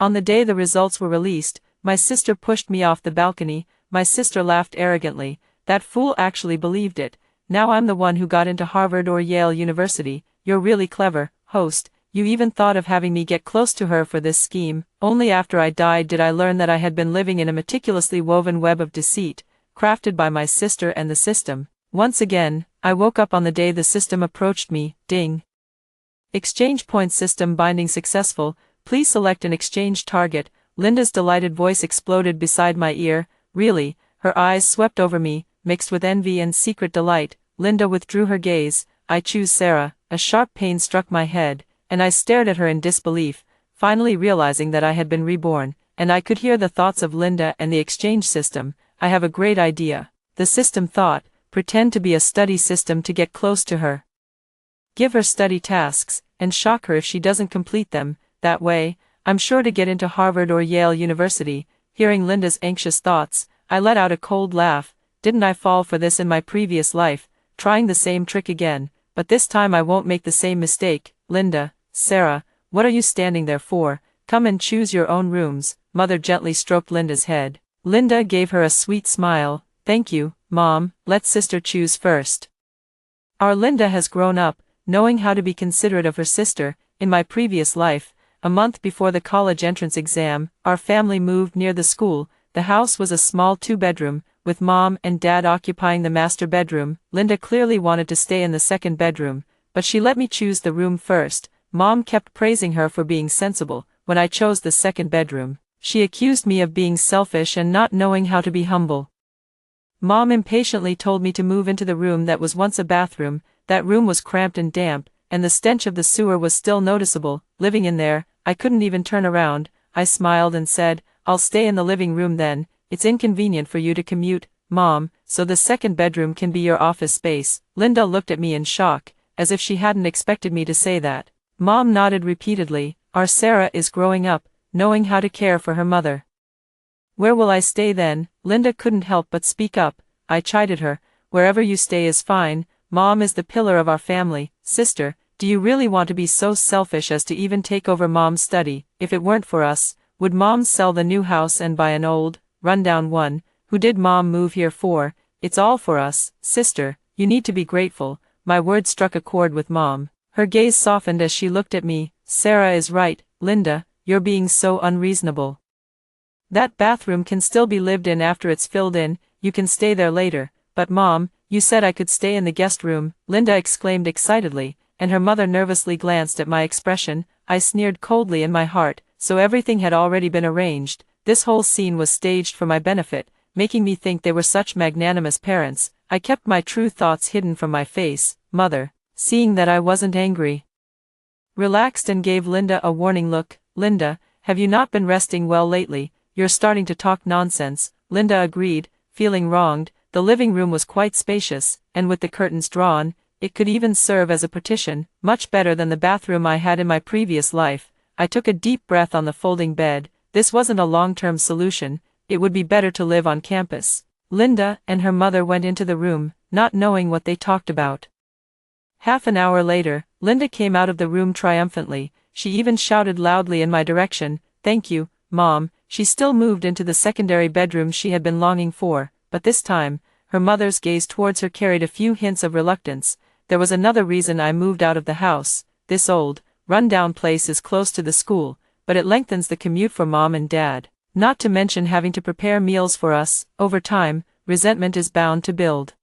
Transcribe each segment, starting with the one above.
On the day the results were released, my sister pushed me off the balcony. My sister laughed arrogantly. That fool actually believed it. Now I'm the one who got into Harvard or Yale University. You're really clever, host. You even thought of having me get close to her for this scheme. Only after I died did I learn that I had been living in a meticulously woven web of deceit, crafted by my sister and the system. Once again, I woke up on the day the system approached me. Ding. Exchange point system binding successful. Please select an exchange target. Linda's delighted voice exploded beside my ear. Really, her eyes swept over me, mixed with envy and secret delight. Linda withdrew her gaze. I choose Sarah. A sharp pain struck my head, and I stared at her in disbelief, finally realizing that I had been reborn, and I could hear the thoughts of Linda and the exchange system. I have a great idea. The system thought, pretend to be a study system to get close to her. Give her study tasks, and shock her if she doesn't complete them. That way, I'm sure to get into Harvard or Yale University. Hearing Linda's anxious thoughts, I let out a cold laugh. Didn't I fall for this in my previous life? Trying the same trick again, but this time I won't make the same mistake. Linda, Sarah, what are you standing there for? Come and choose your own rooms. Mother gently stroked Linda's head. Linda gave her a sweet smile. Thank you, Mom. Let sister choose first. Our Linda has grown up, knowing how to be considerate of her sister. In my previous life, a month before the college entrance exam, our family moved near the school. The house was a small 2-bedroom, with Mom and Dad occupying the master bedroom. Linda clearly wanted to stay in the second bedroom, but she let me choose the room first. Mom kept praising her for being sensible. When I chose the second bedroom, she accused me of being selfish and not knowing how to be humble. Mom impatiently told me to move into the room that was once a bathroom. That room was cramped and damp, and the stench of the sewer was still noticeable. Living in there, I couldn't even turn around. I smiled and said, I'll stay in the living room then. It's inconvenient for you to commute, Mom, so the second bedroom can be your office space. Linda looked at me in shock, as if she hadn't expected me to say that. Mom nodded repeatedly. Our Sarah is growing up, knowing how to care for her mother. Where will I stay then? Linda couldn't help but speak up. I chided her. Wherever you stay is fine. Mom is the pillar of our family. Sister, do you really want to be so selfish as to even take over Mom's study? If it weren't for us, would Mom sell the new house and buy an old, rundown one? Who did Mom move here for? It's all for us. Sister, you need to be grateful. My words struck a chord with Mom. Her gaze softened as she looked at me. Sarah is right, Linda, you're being so unreasonable. That bathroom can still be lived in after it's filled in. You can stay there later. But Mom, you said I could stay in the guest room, Linda exclaimed excitedly, and her mother nervously glanced at my expression. I sneered coldly in my heart. So everything had already been arranged. This whole scene was staged for my benefit, making me think they were such magnanimous parents. I kept my true thoughts hidden from my face. Mother, seeing that I wasn't angry, relaxed and gave Linda a warning look. Linda, have you not been resting well lately? You're starting to talk nonsense. Linda agreed, feeling wronged. The living room was quite spacious, and with the curtains drawn, it could even serve as a partition, much better than the bathroom I had in my previous life. I took a deep breath on the folding bed. This wasn't a long-term solution. It would be better to live on campus. Linda and her mother went into the room, not knowing what they talked about. Half an hour later, Linda came out of the room triumphantly. She even shouted loudly in my direction, "Thank you, Mom." She still moved into the secondary bedroom she had been longing for, but this time, her mother's gaze towards her carried a few hints of reluctance. There was another reason I moved out of the house. This old, run-down place is close to the school, but it lengthens the commute for Mom and Dad. Not to mention having to prepare meals for us. Over time, resentment is bound to build.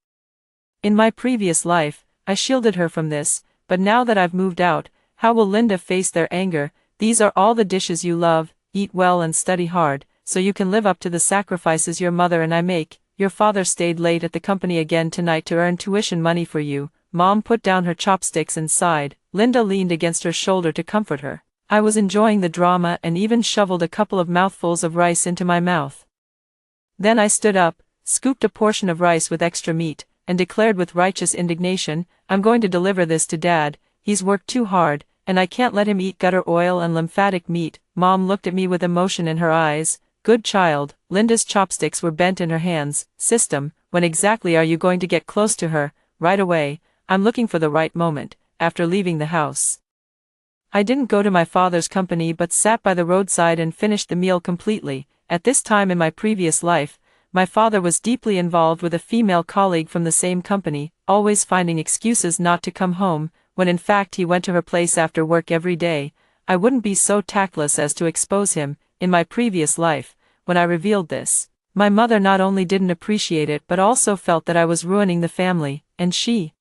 In my previous life, I shielded her from this, but now that I've moved out, how will Linda face their anger? These are all the dishes you love. Eat well and study hard, so you can live up to the sacrifices your mother and I make. Your father stayed late at the company again tonight to earn tuition money for you. Mom put down her chopsticks and sighed. Linda leaned against her shoulder to comfort her. I was enjoying the drama and even shoveled a couple of mouthfuls of rice into my mouth. Then I stood up, scooped a portion of rice with extra meat, and declared with righteous indignation, "I'm going to deliver this to Dad. He's worked too hard, and I can't let him eat gutter oil and lymphatic meat." Mom looked at me with emotion in her eyes. Good child. Linda's chopsticks were bent in her hands. System, when exactly are you going to get close to her? Right away. I'm looking for the right moment, after leaving the house. I didn't go to my father's company but sat by the roadside and finished the meal completely. At this time in my previous life, my father was deeply involved with a female colleague from the same company, always finding excuses not to come home, when in fact he went to her place after work every day. I wouldn't be so tactless as to expose him. In my previous life, when I revealed this, my mother not only didn't appreciate it but also felt that I was ruining the family, and she,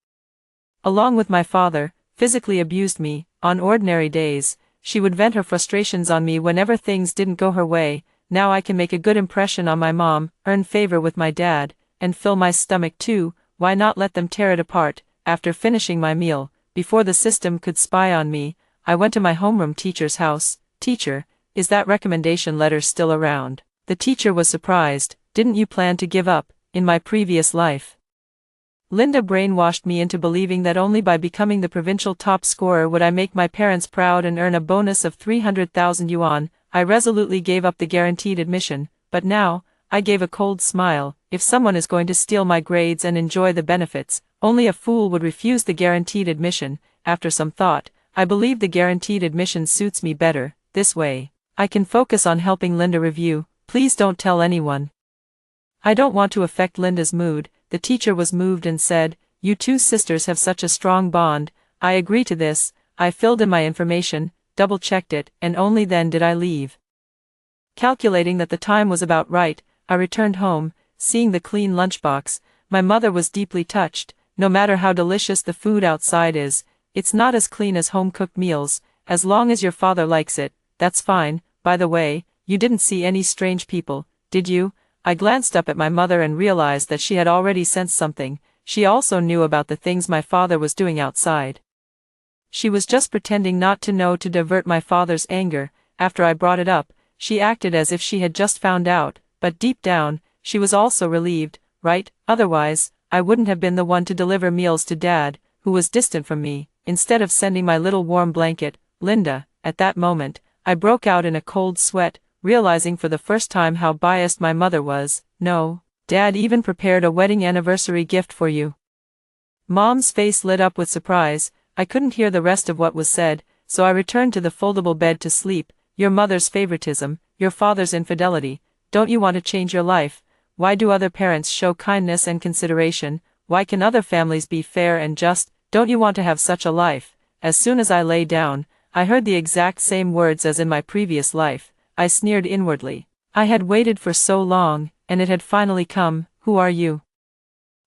along with my father, physically abused me. On ordinary days, she would vent her frustrations on me whenever things didn't go her way. Now I can make a good impression on my mom, earn favor with my dad, and fill my stomach too. Why not let them tear it apart? After finishing my meal, before the system could spy on me, I went to my homeroom teacher's house. Teacher, is that recommendation letter still around? The teacher was surprised. Didn't you plan to give up, in my previous life? Linda brainwashed me into believing that only by becoming the provincial top scorer would I make my parents proud and earn a bonus of 300,000 yuan. I resolutely gave up the guaranteed admission, but now, I gave a cold smile. If someone is going to steal my grades and enjoy the benefits, only a fool would refuse the guaranteed admission. After some thought, I believe the guaranteed admission suits me better. This way, I can focus on helping Linda review. Please don't tell anyone. I don't want to affect Linda's mood. The teacher was moved and said, "You two sisters have such a strong bond." I agree to this. I filled in my information, double-checked it, and only then did I leave. Calculating that the time was about right, I returned home. Seeing the clean lunchbox, my mother was deeply touched. No matter how delicious the food outside is, it's not as clean as home-cooked meals. As long as your father likes it, that's fine. By the way, you didn't see any strange people, did you? I glanced up at my mother and realized that she had already sensed something. She also knew about the things my father was doing outside. She was just pretending not to know to divert my father's anger. After I brought it up, she acted as if she had just found out, but deep down, she was also relieved, right? Otherwise, I wouldn't have been the one to deliver meals to Dad, who was distant from me, instead of sending my little warm blanket. Linda, at that moment, I broke out in a cold sweat, realizing for the first time how biased my mother was. No, Dad even prepared a wedding anniversary gift for you. Mom's face lit up with surprise. I couldn't hear the rest of what was said, so I returned to the foldable bed to sleep. Your mother's favoritism, your father's infidelity. Don't you want to change your life? Why do other parents show kindness and consideration? Why can other families be fair and just? Don't you want to have such a life? As soon as I lay down, I heard the exact same words as in my previous life. I sneered inwardly. I had waited for so long, and it had finally come. Who are you?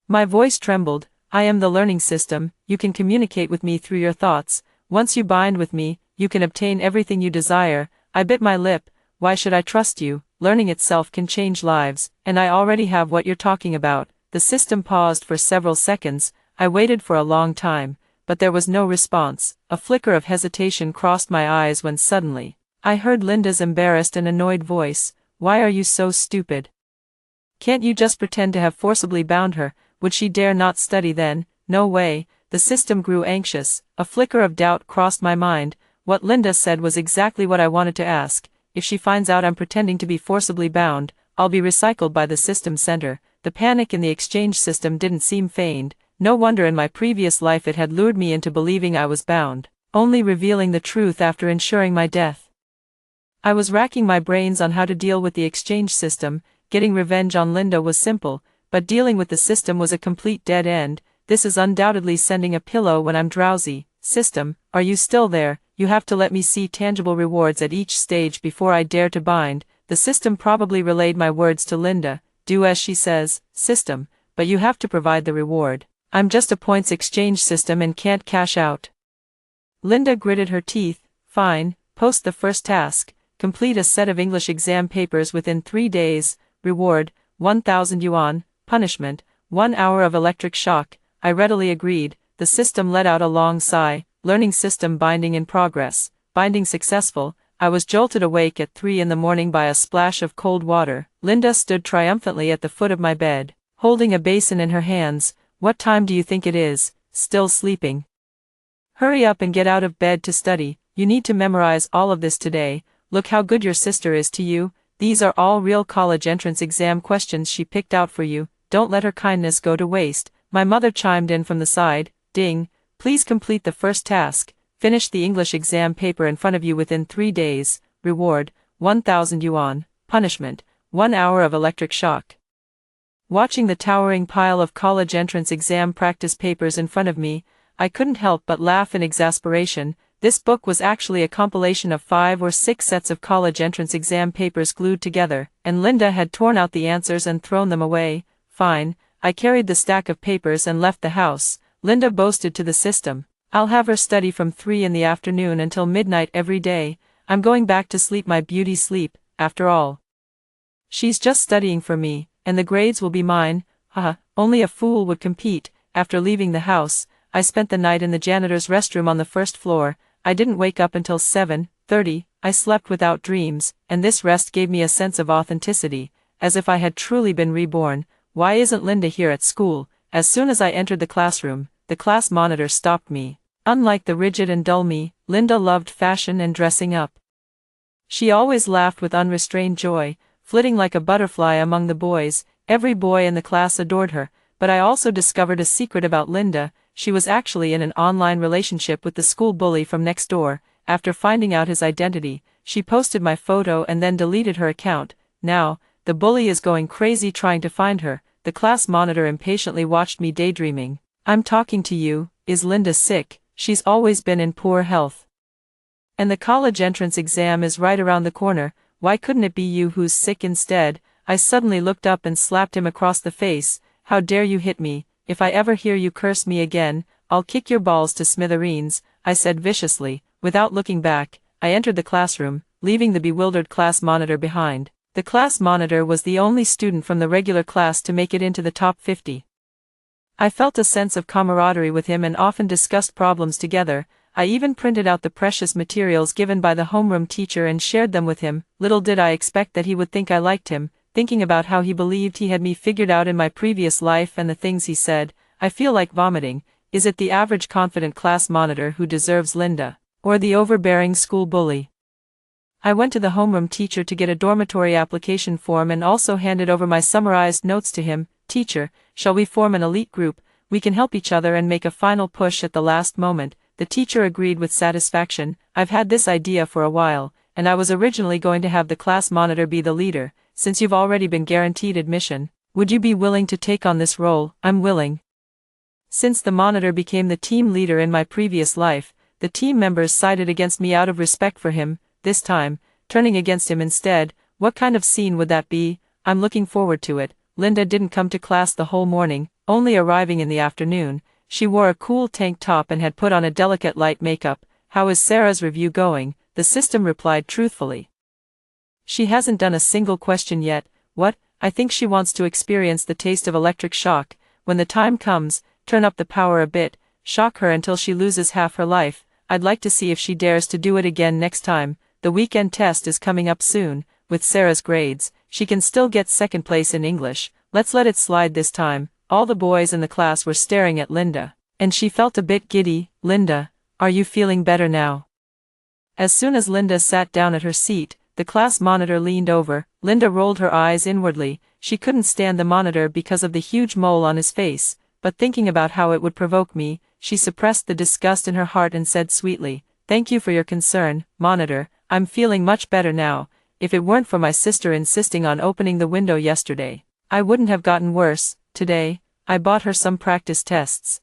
My voice trembled. I am the learning system. You can communicate with me through your thoughts. Once you bind with me, you can obtain everything you desire. I bit my lip. Why should I trust you? Learning itself can change lives, and I already have what you're talking about. The system paused for several seconds. I waited for a long time, but there was no response. A flicker of hesitation crossed my eyes when suddenly, I heard Linda's embarrassed and annoyed voice. Why are you so stupid? Can't you just pretend to have forcibly bound her? Would she dare not study then? No way. The system grew anxious. A flicker of doubt crossed my mind. What Linda said was exactly what I wanted to ask. If she finds out I'm pretending to be forcibly bound, I'll be recycled by the system center. The panic in the exchange system didn't seem feigned. No wonder in my previous life it had lured me into believing I was bound, only revealing the truth after ensuring my death. I was racking my brains on how to deal with the exchange system. Getting revenge on Linda was simple, but dealing with the system was a complete dead end. This is undoubtedly sending a pillow when I'm drowsy. System, are you still there? You have to let me see tangible rewards at each stage before I dare to bind. The system probably relayed my words to Linda. Do as she says, system, but you have to provide the reward. I'm just a points exchange system and can't cash out. Linda gritted her teeth. Fine, post the first task. Complete a set of English exam papers within 3 days. Reward, 1,000 yuan. Punishment, 1 hour of electric shock. I readily agreed. The system let out a long sigh. Learning system binding in progress. Binding successful. I was jolted awake at 3 in the morning by a splash of cold water. Linda stood triumphantly at the foot of my bed, holding a basin in her hands. What time do you think it is? Still sleeping? Hurry up and get out of bed to study. You need to memorize all of this today. Look how good your sister is to you. These are all real college entrance exam questions she picked out for you. Don't let her kindness go to waste. My mother chimed in from the side. Ding. Please complete the first task. finish the English exam paper in front of you within 3 days, reward, 1,000 yuan, punishment, 1 hour of electric shock. Watching the towering pile of college entrance exam practice papers in front of me, I couldn't help but laugh in exasperation. This book was actually a compilation of 5 or 6 sets of college entrance exam papers glued together, and Linda had torn out the answers and thrown them away. Fine, I carried the stack of papers and left the house. Linda boasted to the system. I'll have her study from 3 in the afternoon until midnight every day. I'm going back to sleep my beauty sleep, after all. She's just studying for me, and the grades will be mine. Haha, only a fool would compete. After leaving the house, I spent the night in the janitor's restroom on the first floor. I didn't wake up until 7:30. I slept without dreams, and this rest gave me a sense of authenticity, as if I had truly been reborn. Why isn't Linda here at school? As soon as I entered the classroom, the class monitor stopped me. Unlike the rigid and dull me, Linda loved fashion and dressing up. She always laughed with unrestrained joy, flitting like a butterfly among the boys. Every boy in the class adored her, but I also discovered a secret about Linda. She was actually in an online relationship with the school bully from next door. After finding out his identity, she posted my photo and then deleted her account. Now, the bully is going crazy trying to find her. The class monitor impatiently watched me daydreaming. I'm talking to you. Is Linda sick? She's always been in poor health. And the college entrance exam is right around the corner. Why couldn't it be you who's sick instead? I suddenly looked up and slapped him across the face. How dare you hit me? If I ever hear you curse me again, I'll kick your balls to smithereens, I said viciously. Without looking back, I entered the classroom, leaving the bewildered class monitor behind. The class monitor was the only student from the regular class to make it into the top 50. I felt a sense of camaraderie with him and often discussed problems together. I even printed out the precious materials given by the homeroom teacher and shared them with him. Little did I expect that he would think I liked him. Thinking about how he believed he had me figured out in my previous life and the things he said, I feel like vomiting. Is it the average confident class monitor who deserves Linda, or the overbearing school bully? I went to the homeroom teacher to get a dormitory application form and also handed over my summarized notes to him. Teacher, shall we form an elite group? We can help each other and make a final push at the last moment. The teacher agreed with satisfaction. I've had this idea for a while, and I was originally going to have the class monitor be the leader. Since you've already been guaranteed admission, would you be willing to take on this role? I'm willing. Since the monitor became the team leader in my previous life, the team members sided against me out of respect for him. This time, turning against him instead. What kind of scene would that be? I'm looking forward to it. Linda didn't come to class the whole morning, only arriving in the afternoon. She wore a cool tank top and had put on a delicate light makeup. How is Sarah's review going? The system replied truthfully. She hasn't done a single question yet. What? I think she wants to experience the taste of electric shock. When the time comes, turn up the power a bit, shock her until she loses half her life. I'd like to see if she dares to do it again next time. The weekend test is coming up soon. With Sarah's grades, she can still get second place in English. Let's let it slide this time. All the boys in the class were staring at Linda, and she felt a bit giddy. Linda, are you feeling better now? As soon as Linda sat down at her seat, the class monitor leaned over. Linda rolled her eyes inwardly. She couldn't stand the monitor because of the huge mole on his face, but thinking about how it would provoke me, she suppressed the disgust in her heart and said sweetly, "Thank you for your concern, monitor. I'm feeling much better now. If it weren't for my sister insisting on opening the window yesterday, I wouldn't have gotten worse. Today, I bought her some practice tests.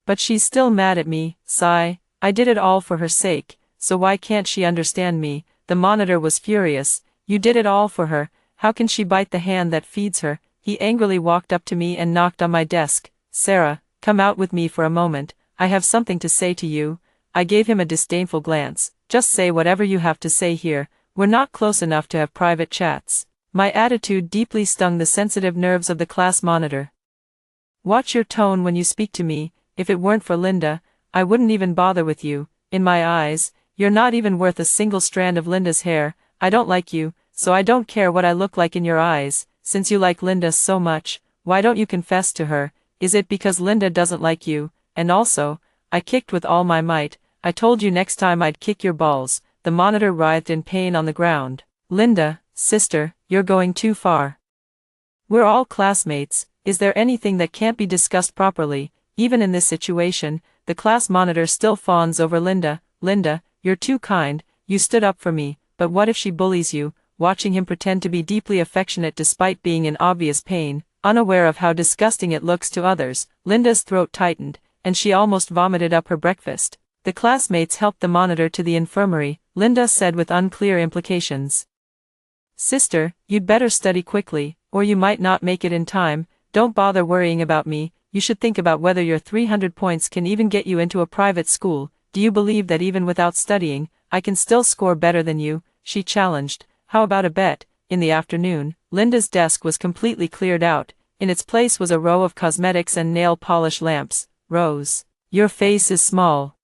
But she's still mad at me." Sigh. I did it all for her sake, so why can't she understand me? The monitor was furious. You did it all for her. How can she bite the hand that feeds her? He angrily walked up to me and knocked on my desk. "Sarah, come out with me for a moment. I have something to say to you." I gave him a disdainful glance. "Just say whatever you have to say here. We're not close enough to have private chats." My attitude deeply stung the sensitive nerves of the class monitor. "Watch your tone when you speak to me. If it weren't for Linda, I wouldn't even bother with you. In my eyes, you're not even worth a single strand of Linda's hair. I don't like you, so I don't care what I look like in your eyes. Since you like Linda so much, why don't you confess to her? Is it because Linda doesn't like you? And also," I kicked with all my might, "I told you next time I'd kick your balls." The monitor writhed in pain on the ground. "Linda, sister, you're going too far. We're all classmates. Is there anything that can't be discussed properly?" Even in this situation, the class monitor still fawns over Linda. Linda, you're too kind, you stood up for me, but what if she bullies you? Watching him pretend to be deeply affectionate despite being in obvious pain, unaware of how disgusting it looks to others, Linda's throat tightened, and she almost vomited up her breakfast. The classmates helped the monitor to the infirmary, Linda said with unclear implications. Sister, you'd better study quickly, or you might not make it in time. Don't bother worrying about me, you should think about whether your 300 points can even get you into a private school. Do you believe that even without studying, I can still score better than you? She challenged. How about a bet? In the afternoon, Linda's desk was completely cleared out. In its place was a row of cosmetics and nail polish lamps. Rose, your face is small.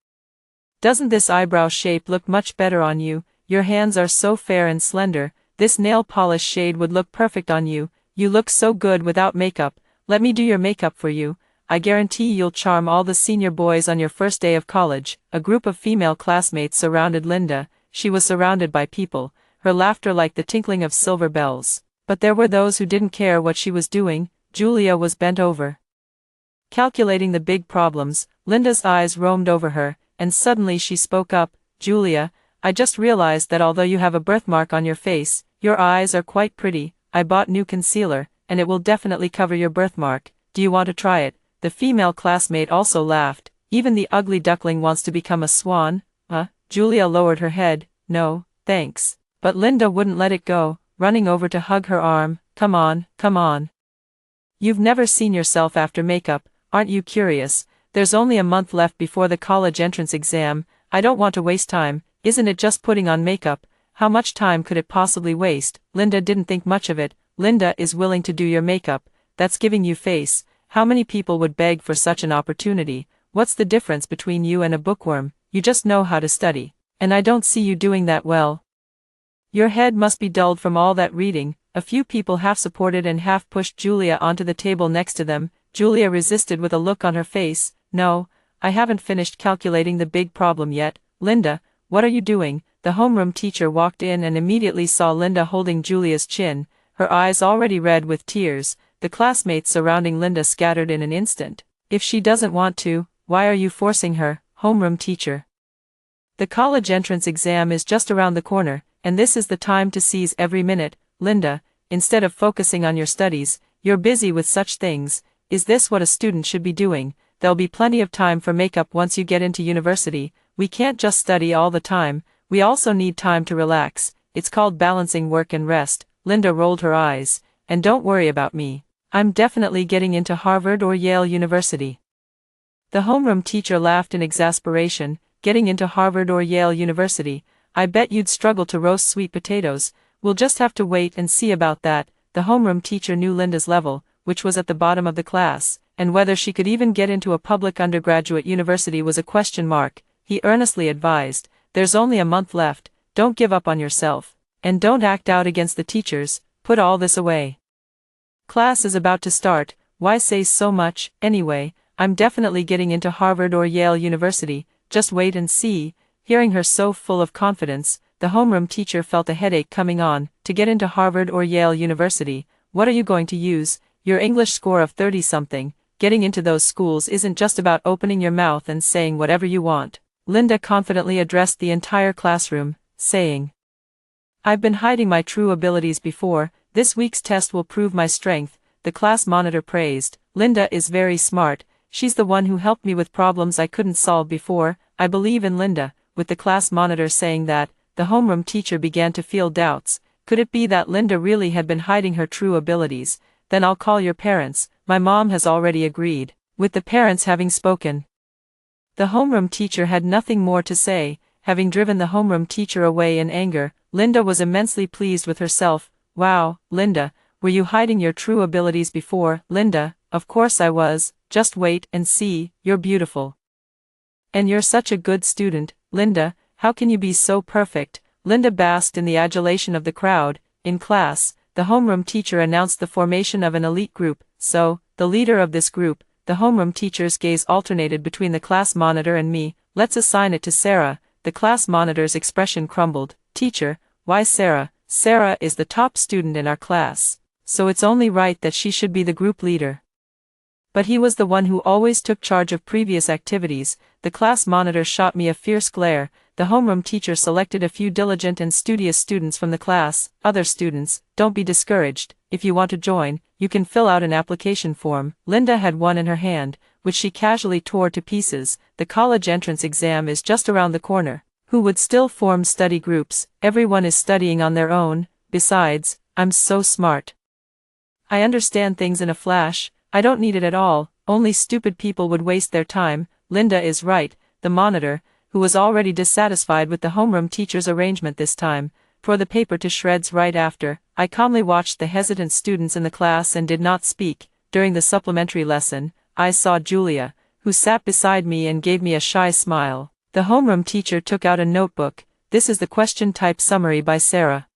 Doesn't this eyebrow shape look much better on you? Your hands are so fair and slender. This nail polish shade would look perfect on you. You look so good without makeup. Let me do your makeup for you. I guarantee you'll charm all the senior boys on your first day of college. A group of female classmates surrounded Linda. She was surrounded by people, her laughter like the tinkling of silver bells. But there were those who didn't care what she was doing. Julia was bent over, calculating the big problems. Linda's eyes roamed over her, and suddenly she spoke up. Julia, I just realized that although you have a birthmark on your face, your eyes are quite pretty. I bought new concealer, and it will definitely cover your birthmark. Do you want to try it? The female classmate also laughed. Even the ugly duckling wants to become a swan? Julia lowered her head. No, thanks. But Linda wouldn't let it go, running over to hug her arm. Come on, come on. You've never seen yourself after makeup, aren't you curious? There's only a month left before the college entrance exam. I don't want to waste time. Isn't it just putting on makeup? How much time could it possibly waste? Linda didn't think much of it. Linda is willing to do your makeup. That's giving you face. How many people would beg for such an opportunity? What's the difference between you and a bookworm? You just know how to study. And I don't see you doing that well. Your head must be dulled from all that reading. A few people half supported and half pushed Julia onto the table next to them. Julia resisted with a look on her face. No, I haven't finished calculating the big problem yet. Linda, what are you doing? The homeroom teacher walked in and immediately saw Linda holding Julia's chin, her eyes already red with tears. The classmates surrounding Linda scattered in an instant. If she doesn't want to, why are you forcing her? Homeroom teacher. The college entrance exam is just around the corner, and this is the time to seize every minute. Linda, instead of focusing on your studies, you're busy with such things. Is this what a student should be doing? There'll be plenty of time for makeup once you get into university. We can't just study all the time, we also need time to relax. It's called balancing work and rest. Linda rolled her eyes. And don't worry about me. I'm definitely getting into Harvard or Yale University. The homeroom teacher laughed in exasperation. Getting into Harvard or Yale University? I bet you'd struggle to roast sweet potatoes. We'll just have to wait and see about that. The homeroom teacher knew Linda's level, which was at the bottom of the class, and whether she could even get into a public undergraduate university was a question mark. He earnestly advised, there's only a month left, don't give up on yourself. And don't act out against the teachers, put all this away. Class is about to start, why say so much? Anyway, I'm definitely getting into Harvard or Yale University, just wait and see. Hearing her so full of confidence, the homeroom teacher felt a headache coming on. To get into Harvard or Yale University, what are you going to use? Your English score of 30-something. Getting into those schools isn't just about opening your mouth and saying whatever you want. Linda confidently addressed the entire classroom, saying, I've been hiding my true abilities before. This week's test will prove my strength. The class monitor praised. Linda is very smart. She's the one who helped me with problems I couldn't solve before. I believe in Linda. With the class monitor saying that, the homeroom teacher began to feel doubts. Could it be that Linda really had been hiding her true abilities? Then I'll call your parents. My mom has already agreed. With the parents having spoken, the homeroom teacher had nothing more to say. Having driven the homeroom teacher away in anger, Linda was immensely pleased with herself. Wow, Linda, were you hiding your true abilities before? Linda, of course I was. Just wait and see. You're beautiful. And you're such a good student. Linda, how can you be so perfect? Linda basked in the adulation of the crowd. In class, the homeroom teacher announced the formation of an elite group. So, the leader of this group, the homeroom teacher's gaze alternated between the class monitor and me. Let's assign it to Sarah. The class monitor's expression crumbled. Teacher, why Sarah? Sarah is the top student in our class, so it's only right that she should be the group leader. But he was the one who always took charge of previous activities. The class monitor shot me a fierce glare. The homeroom teacher selected a few diligent and studious students from the class. Other students, don't be discouraged. If you want to join, you can fill out an application form. Linda had one in her hand, which she casually tore to pieces. The college entrance exam is just around the corner. Who would still form study groups? Everyone is studying on their own. Besides, I'm so smart. I understand things in a flash. I don't need it at all. Only stupid people would waste their time. Linda is right. The monitor, who was already dissatisfied with the homeroom teacher's arrangement this time, tore the paper to shreds right after. I calmly watched the hesitant students in the class and did not speak. During the supplementary lesson, I saw Julia, who sat beside me and gave me a shy smile. The homeroom teacher took out a notebook. This is the question type summary by Sarah.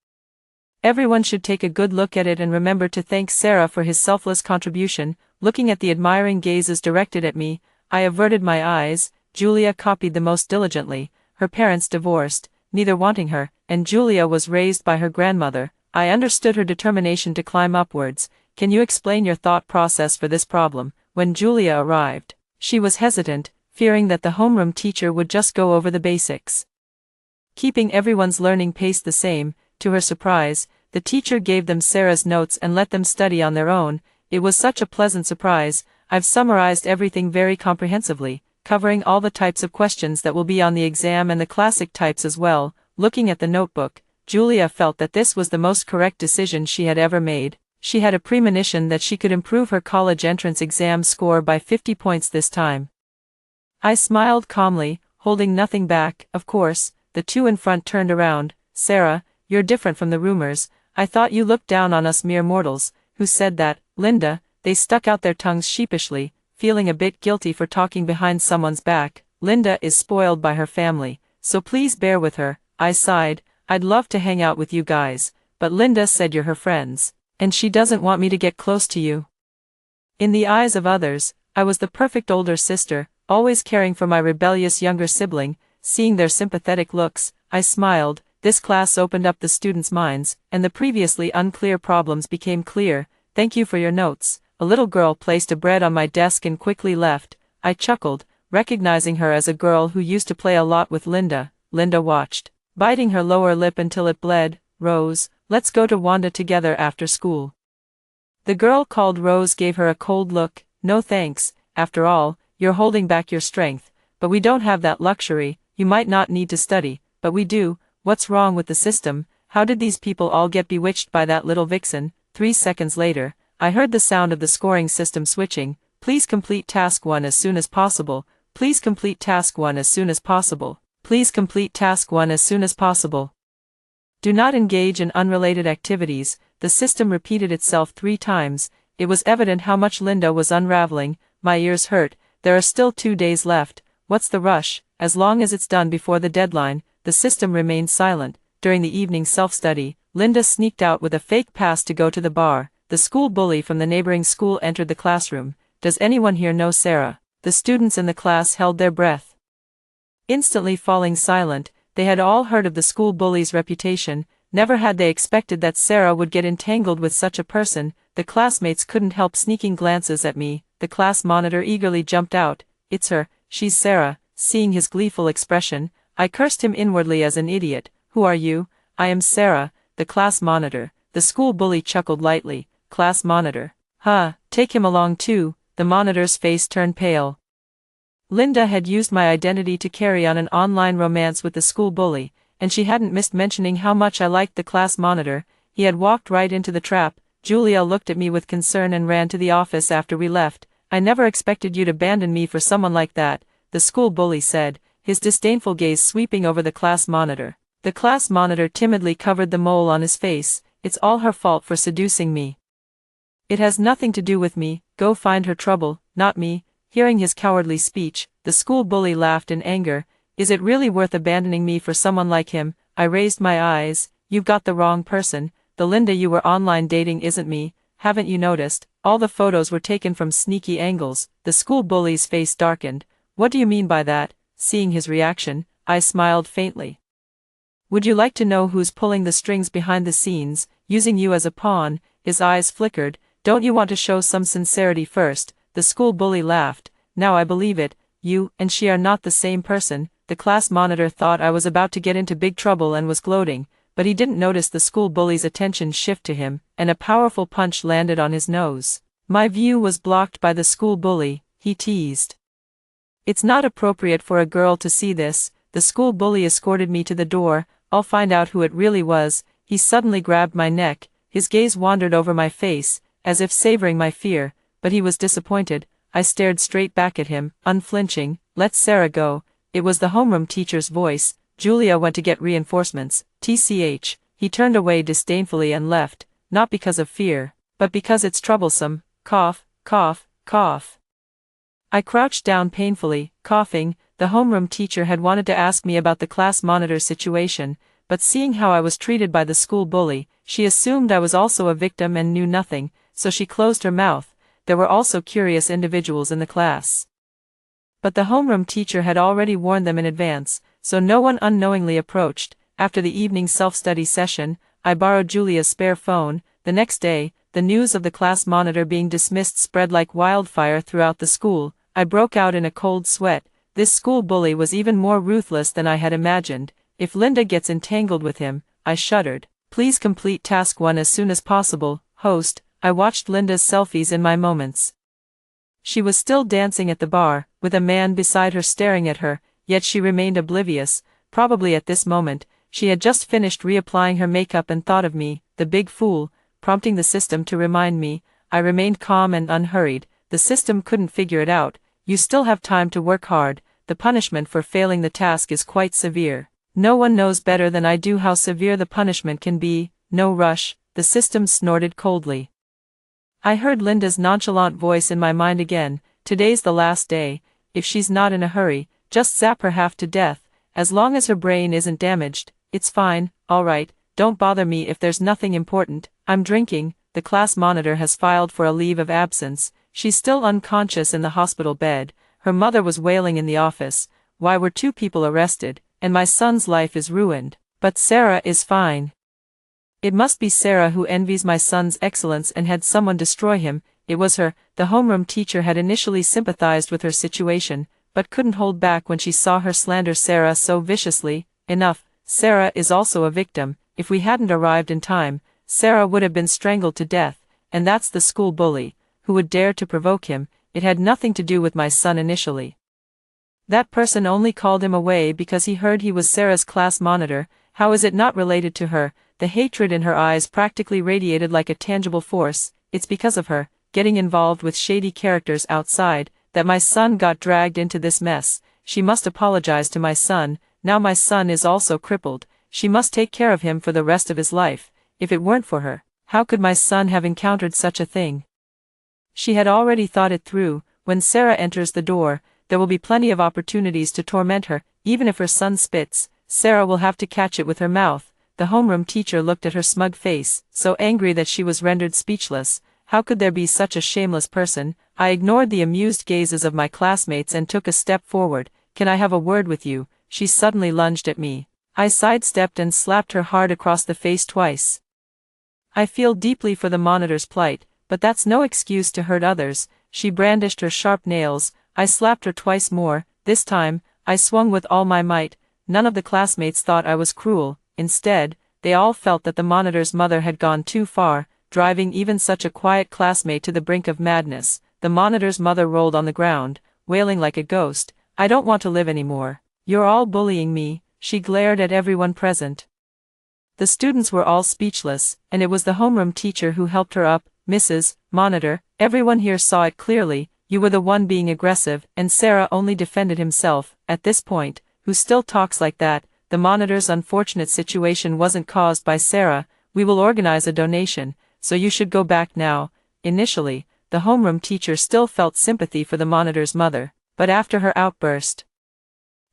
Everyone should take a good look at it and remember to thank Sarah for his selfless contribution. Looking at the admiring gazes directed at me, I averted my eyes. Julia copied the most diligently. Her parents divorced, neither wanting her, and Julia was raised by her grandmother. I understood her determination to climb upwards. Can you explain your thought process for this problem? When Julia arrived, she was hesitant, fearing that the homeroom teacher would just go over the basics, keeping everyone's learning pace the same. To her surprise, the teacher gave them Sarah's notes and let them study on their own. It was such a pleasant surprise. I've summarized everything very comprehensively, covering all the types of questions that will be on the exam and the classic types as well. Looking at the notebook, Julia felt that this was the most correct decision she had ever made. She had a premonition that she could improve her college entrance exam score by 50 points this time. I smiled calmly, holding nothing back. Of course, the two in front turned around. Sarah, you're different from the rumors. I thought you looked down on us mere mortals. Who said that? Linda. They stuck out their tongues sheepishly, feeling a bit guilty for talking behind someone's back. Linda is spoiled by her family, so please bear with her. I sighed. I'd love to hang out with you guys, but Linda said you're her friends, and she doesn't want me to get close to you. In the eyes of others, I was the perfect older sister, always caring for my rebellious younger sibling. Seeing their sympathetic looks, I smiled. This class opened up the students' minds, and the previously unclear problems became clear. Thank you for your notes. A little girl placed a bread on my desk and quickly left. I chuckled, recognizing her as a girl who used to play a lot with Linda. Linda watched, biting her lower lip until it bled. Rose, let's go to Wanda together after school. The girl called Rose gave her a cold look. No thanks. After all, you're holding back your strength. But we don't have that luxury. You might not need to study, but we do. What's wrong with the system? How did these people all get bewitched by that little vixen? 3 seconds later, I heard the sound of the scoring system switching. Please complete task 1 as soon as possible. Please complete task 1 as soon as possible. Please complete task 1 as soon as possible. Do not engage in unrelated activities. The system repeated itself 3 times. It was evident how much Linda was unraveling. My ears hurt. There are still 2 days left. What's the rush? As long as it's done before the deadline. The system remained silent. During the evening self-study, Linda sneaked out with a fake pass to go to the bar. The school bully from the neighboring school entered the classroom. Does anyone here know Sarah? The students in the class held their breath, instantly falling silent. They had all heard of the school bully's reputation. Never had they expected that Sarah would get entangled with such a person. The classmates couldn't help sneaking glances at me. The class monitor eagerly jumped out. It's her. She's Sarah. Seeing his gleeful expression, I cursed him inwardly as an idiot. Who are you? I am Sarah, the class monitor. The school bully chuckled lightly. Class monitor. Huh, take him along too. The monitor's face turned pale. Linda had used my identity to carry on an online romance with the school bully, and she hadn't missed mentioning how much I liked the class monitor. He had walked right into the trap. Julia looked at me with concern and ran to the office after we left. I never expected you to abandon me for someone like that, the school bully said, his disdainful gaze sweeping over the class monitor. The class monitor timidly covered the mole on his face. It's all her fault for seducing me. It has nothing to do with me. Go find her trouble, not me. Hearing his cowardly speech, the school bully laughed in anger. Is it really worth abandoning me for someone like him? I raised my eyes. You've got the wrong person. The Linda you were online dating isn't me. Haven't you noticed? All the photos were taken from sneaky angles. The school bully's face darkened. What do you mean by that? Seeing his reaction, I smiled faintly. Would you like to know who's pulling the strings behind the scenes, using you as a pawn? His eyes flickered. Don't you want to show some sincerity first? the school bully laughed. Now I believe it, you and she are not the same person. The class monitor thought I was about to get into big trouble and was gloating, but he didn't notice the school bully's attention shift to him, and a powerful punch landed on his nose. My view was blocked by the school bully, he teased. It's not appropriate for a girl to see this. The school bully escorted me to the door. I'll find out who it really was. He suddenly grabbed my neck, his gaze wandered over my face, as if savoring my fear, but he was disappointed. I stared straight back at him, unflinching. Let Sarah go. It was the homeroom teacher's voice. Julia went to get reinforcements. TCH. He turned away disdainfully and left, not because of fear, but because it's troublesome. Cough, cough, cough. I crouched down painfully, coughing. The homeroom teacher had wanted to ask me about the class monitor situation, but seeing how I was treated by the school bully, she assumed I was also a victim and knew nothing, so she closed her mouth. There were also curious individuals in the class. But the homeroom teacher had already warned them in advance, so no one unknowingly approached. After the evening self-study session, I borrowed Julia's spare phone. The next day, the news of the class monitor being dismissed spread like wildfire throughout the school. I broke out in a cold sweat. This school bully was even more ruthless than I had imagined. If Linda gets entangled with him, I shuddered. Please complete task 1 as soon as possible, host. I watched Linda's selfies in my moments. She was still dancing at the bar, with a man beside her staring at her, yet she remained oblivious. Probably at this moment, she had just finished reapplying her makeup and thought of me, the big fool, prompting the system to remind me. I remained calm and unhurried. The system couldn't figure it out. You still have time to work hard. The punishment for failing the task is quite severe. No one knows better than I do how severe the punishment can be. No rush, the system snorted coldly. I heard Linda's nonchalant voice in my mind again. Today's the last day. If she's not in a hurry, just zap her half to death. As long as her brain isn't damaged, it's fine. Alright, don't bother me if there's nothing important. I'm drinking. The class monitor has filed for a leave of absence. She's still unconscious in the hospital bed. Her mother was wailing in the office. Why were 2 people arrested, and my son's life is ruined? But Sarah is fine. It must be Sarah who envies my son's excellence and had someone destroy him. It was her. The homeroom teacher had initially sympathized with her situation, but couldn't hold back when she saw her slander Sarah so viciously. Enough. Sarah is also a victim. If we hadn't arrived in time, Sarah would have been strangled to death, and that's the school bully, who would dare to provoke him. It had nothing to do with my son initially. That person only called him away because he heard he was Sarah's class monitor. How is it not related to her? The hatred in her eyes practically radiated like a tangible force. It's because of her, getting involved with shady characters outside, that my son got dragged into this mess. She must apologize to my son. Now my son is also crippled. She must take care of him for the rest of his life. If it weren't for her, how could my son have encountered such a thing? She had already thought it through. When Sarah enters the door, there will be plenty of opportunities to torment her. Even if her son spits, Sarah will have to catch it with her mouth. The homeroom teacher looked at her smug face, so angry that she was rendered speechless. How could there be such a shameless person? I ignored the amused gazes of my classmates and took a step forward. Can I have a word with you? She suddenly lunged at me. I sidestepped and slapped her hard across the face twice. I feel deeply for the monitor's plight, but that's no excuse to hurt others. She brandished her sharp nails. I slapped her twice more. This time, I swung with all my might. None of the classmates thought I was cruel. Instead, they all felt that the monitor's mother had gone too far, driving even such a quiet classmate to the brink of madness. The monitor's mother rolled on the ground, wailing like a ghost. I don't want to live anymore. You're all bullying me. She glared at everyone present. The students were all speechless, and it was the homeroom teacher who helped her up. Mrs. Monitor, everyone here saw it clearly. You were the one being aggressive, and Sarah only defended himself. At this point, who still talks like that? The monitor's unfortunate situation wasn't caused by Sarah. We will organize a donation, so you should go back now. Initially, the homeroom teacher still felt sympathy for the monitor's mother, but after her outburst,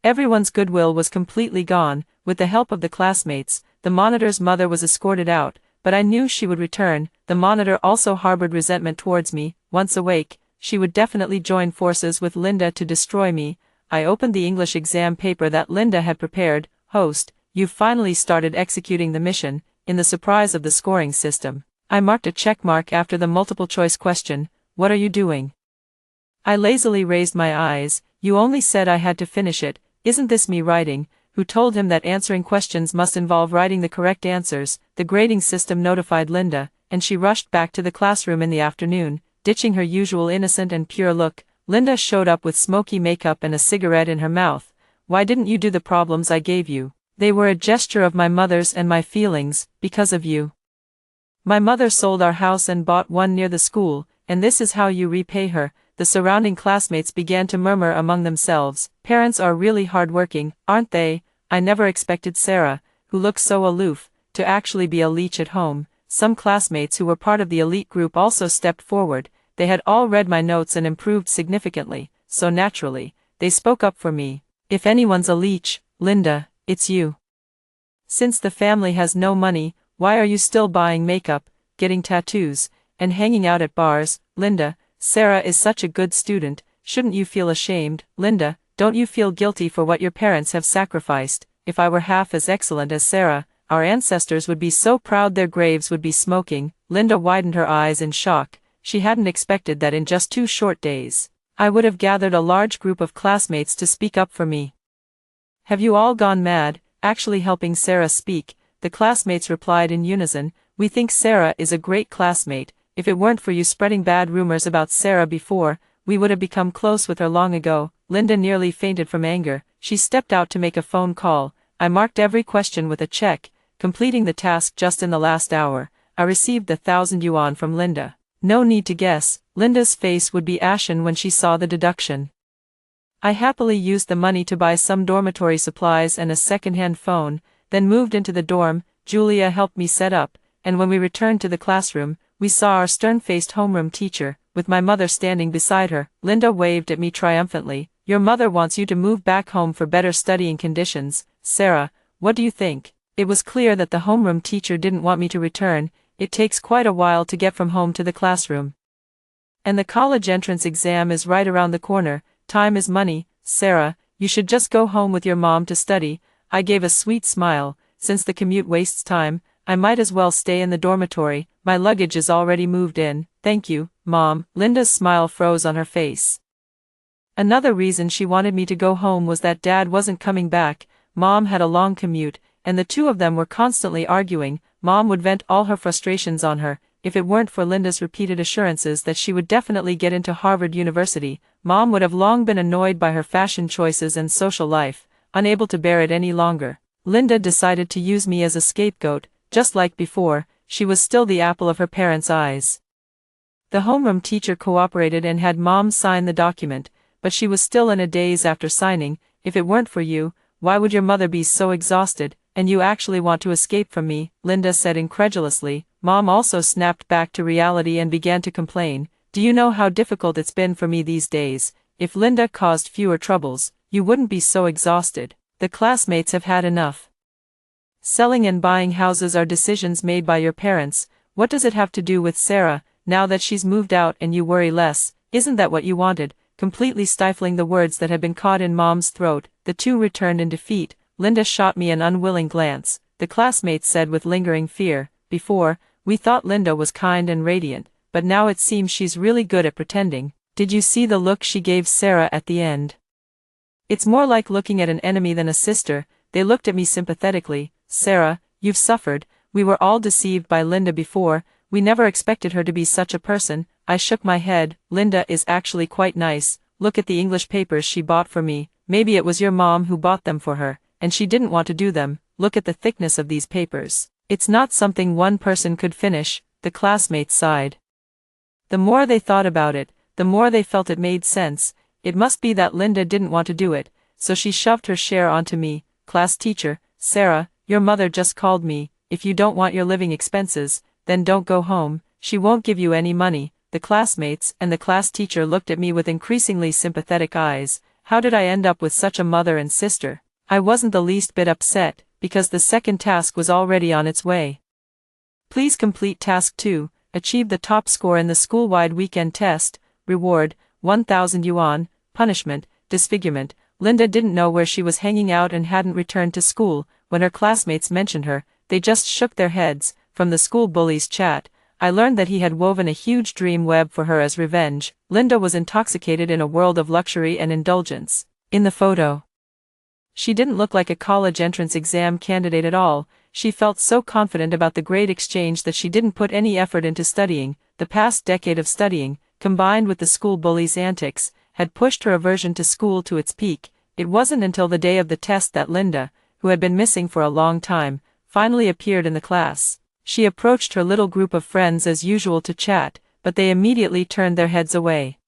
everyone's goodwill was completely gone. With the help of the classmates, the monitor's mother was escorted out, but I knew she would return. The monitor also harbored resentment towards me. Once awake, she would definitely join forces with Linda to destroy me. I opened the English exam paper that Linda had prepared. Host, you've finally started executing the mission. In the surprise of the scoring system, I marked a check mark after the multiple choice question. What are you doing? I lazily raised my eyes. You only said I had to finish it. Isn't this me writing? Who told him that answering questions must involve writing the correct answers? The grading system notified Linda, and she rushed back to the classroom in the afternoon, ditching her usual innocent and pure look. Linda showed up with smoky makeup and a cigarette in her mouth. Why didn't you do the problems I gave you? They were a gesture of my mother's and my feelings, because of you. My mother sold our house and bought one near the school, and this is how you repay her. The surrounding classmates began to murmur among themselves. Parents are really hardworking, aren't they? I never expected Sarah, who looks so aloof, to actually be a leech at home. Some classmates who were part of the elite group also stepped forward. They had all read my notes and improved significantly, so naturally, they spoke up for me. If anyone's a leech, Linda, it's you. Since the family has no money, why are you still buying makeup, getting tattoos, and hanging out at bars? Linda, Sarah is such a good student, shouldn't you feel ashamed? Linda, don't you feel guilty for what your parents have sacrificed? If I were half as excellent as Sarah, our ancestors would be so proud their graves would be smoking. Linda widened her eyes in shock. She hadn't expected that in just 2 short days, I would have gathered a large group of classmates to speak up for me. Have you all gone mad? Actually helping Sarah speak, the classmates replied in unison. We think Sarah is a great classmate. If it weren't for you spreading bad rumors about Sarah before, we would have become close with her long ago. Linda nearly fainted from anger. She stepped out to make a phone call. I marked every question with a check, completing the task just in the last hour. I received the 1,000 yuan from Linda. No need to guess, Linda's face would be ashen when she saw the deduction. I happily used the money to buy some dormitory supplies and a second-hand phone, then moved into the dorm. Julia helped me set up, and when we returned to the classroom, we saw our stern-faced homeroom teacher, with my mother standing beside her. Linda waved at me triumphantly. Your mother wants you to move back home for better studying conditions. Sarah, what do you think? It was clear that the homeroom teacher didn't want me to return. It takes quite a while to get from home to the classroom. And the college entrance exam is right around the corner. Time is money. Sarah, you should just go home with your mom to study. I gave a sweet smile. Since the commute wastes time, I might as well stay in the dormitory. My luggage is already moved in. Thank you, Mom. Linda's smile froze on her face. Another reason she wanted me to go home was that Dad wasn't coming back. Mom had a long commute, and the two of them were constantly arguing. Mom would vent all her frustrations on her. If it weren't for Linda's repeated assurances that she would definitely get into Harvard University, Mom would have long been annoyed by her fashion choices and social life, unable to bear it any longer. Linda decided to use me as a scapegoat. Just like before, she was still the apple of her parents' eyes. The homeroom teacher cooperated and had Mom sign the document, but she was still in a daze after signing. If it weren't for you, why would your mother be so exhausted? And you actually want to escape from me? Linda said incredulously. Mom also snapped back to reality and began to complain. Do you know how difficult it's been for me these days? If Linda caused fewer troubles, you wouldn't be so exhausted. The classmates have had enough. Selling and buying houses are decisions made by your parents. What does it have to do with Sarah, now that she's moved out and you worry less? Isn't that what you wanted? Completely stifling the words that had been caught in Mom's throat, the two returned in defeat. Linda shot me an unwilling glance. The classmates said with lingering fear, before, we thought Linda was kind and radiant, but now it seems she's really good at pretending. Did you see the look she gave Sarah at the end? It's more like looking at an enemy than a sister. They looked at me sympathetically. Sarah, you've suffered. We were all deceived by Linda before. We never expected her to be such a person. I shook my head. Linda is actually quite nice. Look at the English papers she bought for me. Maybe it was your mom who bought them for her, and she didn't want to do them. Look at the thickness of these papers. It's not something one person could finish. The classmates sighed. The more they thought about it, the more they felt it made sense. It must be that Linda didn't want to do it, so she shoved her share onto me. Class teacher, Sarah, your mother just called me. If you don't want your living expenses, then don't go home. She won't give you any money. The classmates and the class teacher looked at me with increasingly sympathetic eyes. How did I end up with such a mother and sister? I wasn't the least bit upset, because the second task was already on its way. Please complete task 2, achieve the top score in the school-wide weekend test. Reward, 1,000 yuan. Punishment, disfigurement. Linda didn't know where she was hanging out and hadn't returned to school. When her classmates mentioned her, they just shook their heads. From the school bullies' chat, I learned that he had woven a huge dream web for her as revenge. Linda was intoxicated in a world of luxury and indulgence. In the photo, she didn't look like a college entrance exam candidate at all. She felt so confident about the grade exchange that she didn't put any effort into studying. The past decade of studying, combined with the school bully's antics, had pushed her aversion to school to its peak. It wasn't until the day of the test that Linda, who had been missing for a long time, finally appeared in the class. She approached her little group of friends as usual to chat, but they immediately turned their heads away,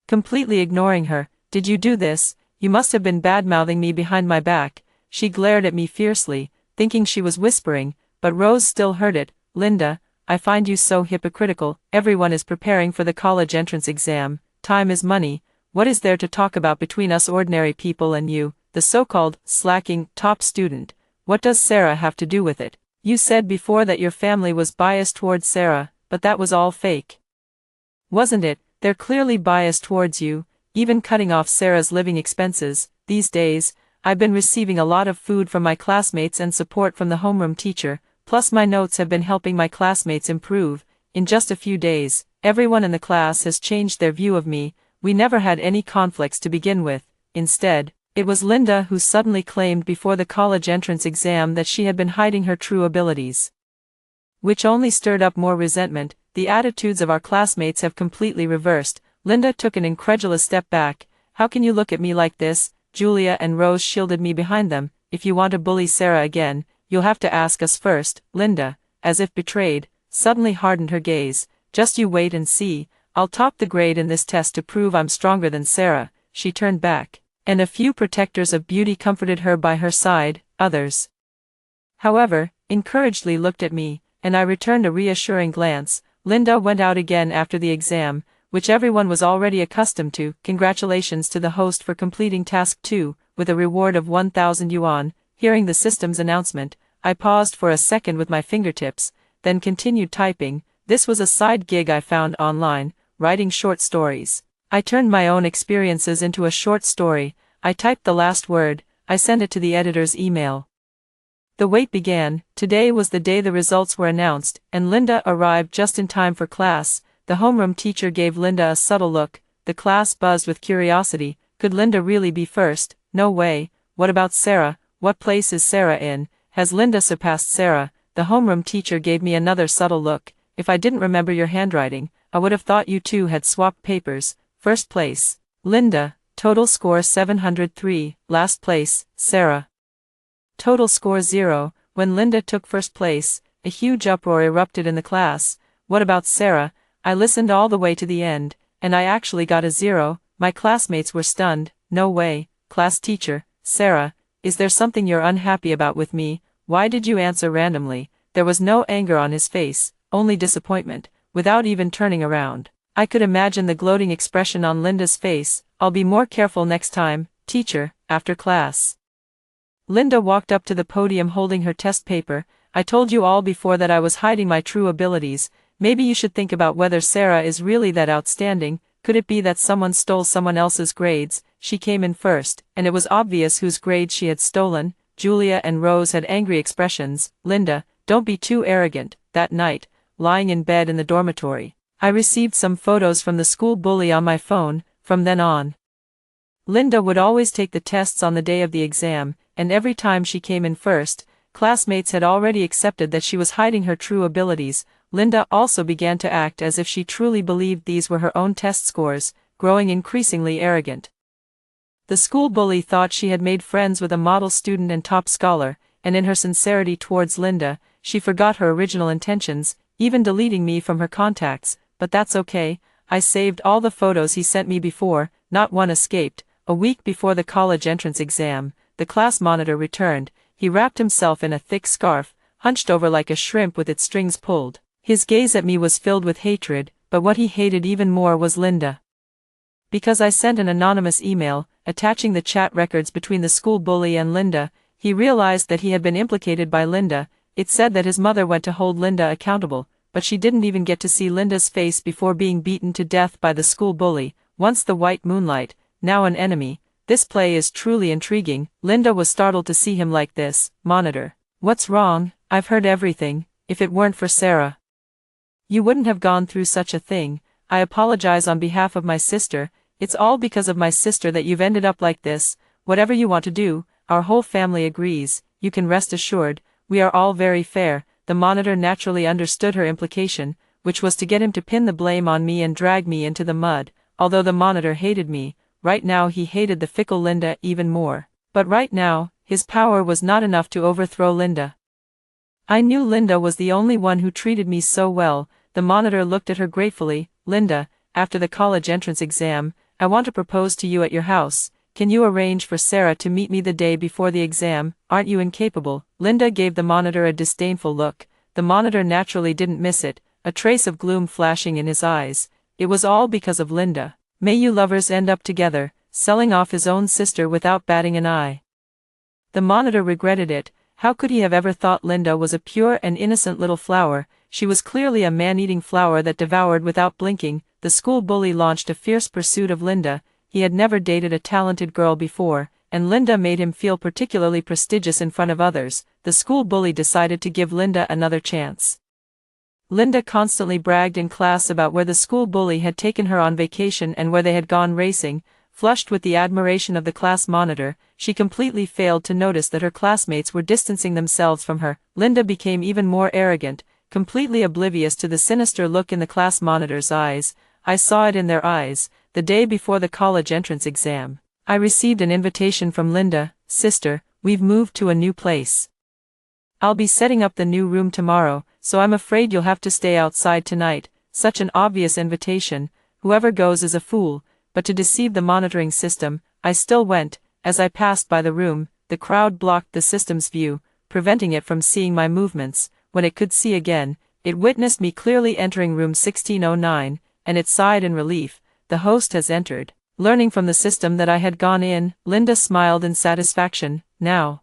completely ignoring her. "Did you do this? You must have been bad-mouthing me behind my back." She glared at me fiercely, thinking she was whispering, but Rose still heard it. "Linda, I find you so hypocritical. Everyone is preparing for the college entrance exam. Time is money. What is there to talk about between us ordinary people and you, the so-called slacking top student? What does Sarah have to do with it? You said before that your family was biased towards Sarah, but that was all fake, wasn't it? They're clearly biased towards you, even cutting off Sarah's living expenses. These days, I've been receiving a lot of food from my classmates and support from the homeroom teacher, plus my notes have been helping my classmates improve. In just a few days, everyone in the class has changed their view of me. We never had any conflicts to begin with." Instead, it was Linda who suddenly claimed before the college entrance exam that she had been hiding her true abilities, which only stirred up more resentment. "The attitudes of our classmates have completely reversed." Linda took an incredulous step back. "How can you look at me like this?" Julia and Rose shielded me behind them. "If you want to bully Sarah again, you'll have to ask us first." Linda, as if betrayed, suddenly hardened her gaze. "Just you wait and see. I'll top the grade in this test to prove I'm stronger than Sarah." She turned back, and a few protectors of beauty comforted her by her side. Others, however, encouragedly looked at me, and I returned a reassuring glance. Linda went out again after the exam, which everyone was already accustomed to. "Congratulations to the host for completing task 2, with a reward of 1,000 yuan. Hearing the system's announcement, I paused for a second with my fingertips, then continued typing. This was a side gig I found online, writing short stories. I turned my own experiences into a short story. I typed the last word, I sent it to the editor's email. The wait began. Today was the day the results were announced, and Linda arrived just in time for class. The homeroom teacher gave Linda a subtle look. The class buzzed with curiosity. Could Linda really be first? No way. What about Sarah? What place is Sarah in? Has Linda surpassed Sarah? The homeroom teacher gave me another subtle look. If I didn't remember your handwriting, I would have thought you two had swapped papers. First place, Linda, total score 703. Last place, Sarah, total score 0. When Linda took first place, a huge uproar erupted in the class. What about Sarah? I listened all the way to the end, and I actually got a 0. My classmates were stunned. No way. Class teacher, Sarah, is there something you're unhappy about with me? Why did you answer randomly? There was no anger on his face, only disappointment. Without even turning around, I could imagine the gloating expression on Linda's face. I'll be more careful next time, teacher. After class, Linda walked up to the podium holding her test paper. I told you all before that I was hiding my true abilities. Maybe you should think about whether Sarah is really that outstanding. Could it be that someone stole someone else's grades? She came in first, and it was obvious whose grades she had stolen. Julia and Rose had angry expressions. Linda, don't be too arrogant. That night, lying in bed in the dormitory, I received some photos from the school bully on my phone. From then on, Linda would always take the tests on the day of the exam, and every time she came in first, classmates had already accepted that she was hiding her true abilities. Linda also began to act as if she truly believed these were her own test scores, growing increasingly arrogant. The school bully thought she had made friends with a model student and top scholar, and in her sincerity towards Linda, she forgot her original intentions, even deleting me from her contacts. But that's okay. I saved all the photos he sent me before. Not one escaped. A week before the college entrance exam, the class monitor returned. He wrapped himself in a thick scarf, hunched over like a shrimp with its strings pulled. His gaze at me was filled with hatred, but what he hated even more was Linda. Because I sent an anonymous email, attaching the chat records between the school bully and Linda, he realized that he had been implicated by Linda. It said that his mother went to hold Linda accountable, but she didn't even get to see Linda's face before being beaten to death by the school bully. Once the white moonlight, now an enemy. This play is truly intriguing. Linda was startled to see him like this. Monitor. What's wrong? I've heard everything. If it weren't for Sarah, You wouldn't have gone through such a thing. I apologize on behalf of my sister. It's all because of my sister that you've ended up like this. Whatever you want to do, our whole family agrees. You can rest assured, we are all very fair. The monitor naturally understood her implication, which was to get him to pin the blame on me and drag me into the mud. Although the monitor hated me, right now he hated the fickle Linda even more. But right now, his power was not enough to overthrow Linda. I knew Linda was the only one who treated me so well. The monitor looked at her gratefully. Linda, after the college entrance exam, I want to propose to you at your house. Can you arrange for Sarah to meet me the day before the exam? Aren't you incapable? Linda gave the monitor a disdainful look. The monitor naturally didn't miss it, a trace of gloom flashing in his eyes. It was all because of Linda. May you lovers end up together, selling off his own sister without batting an eye. The monitor regretted it. How could he have ever thought Linda was a pure and innocent little flower? She was clearly a man-eating flower that devoured without blinking. The school bully launched a fierce pursuit of Linda. He had never dated a talented girl before, and Linda made him feel particularly prestigious in front of others. The school bully decided to give Linda another chance. Linda constantly bragged in class about where the school bully had taken her on vacation and where they had gone racing. Flushed with the admiration of the class monitor, she completely failed to notice that her classmates were distancing themselves from her. Linda became even more arrogant, completely oblivious to the sinister look in the class monitor's eyes. I saw it in their eyes. The day before the college entrance exam, I received an invitation from Linda. Sister, we've moved to a new place. I'll be setting up the new room tomorrow, so I'm afraid you'll have to stay outside tonight. Such an obvious invitation. Whoever goes is a fool. But to deceive the monitoring system, I still went. As I passed by the room, the crowd blocked the system's view, preventing it from seeing my movements. When it could see again, it witnessed me clearly entering room 1609, and it sighed in relief. The host has entered. Learning from the system that I had gone in, Linda smiled in satisfaction. Now,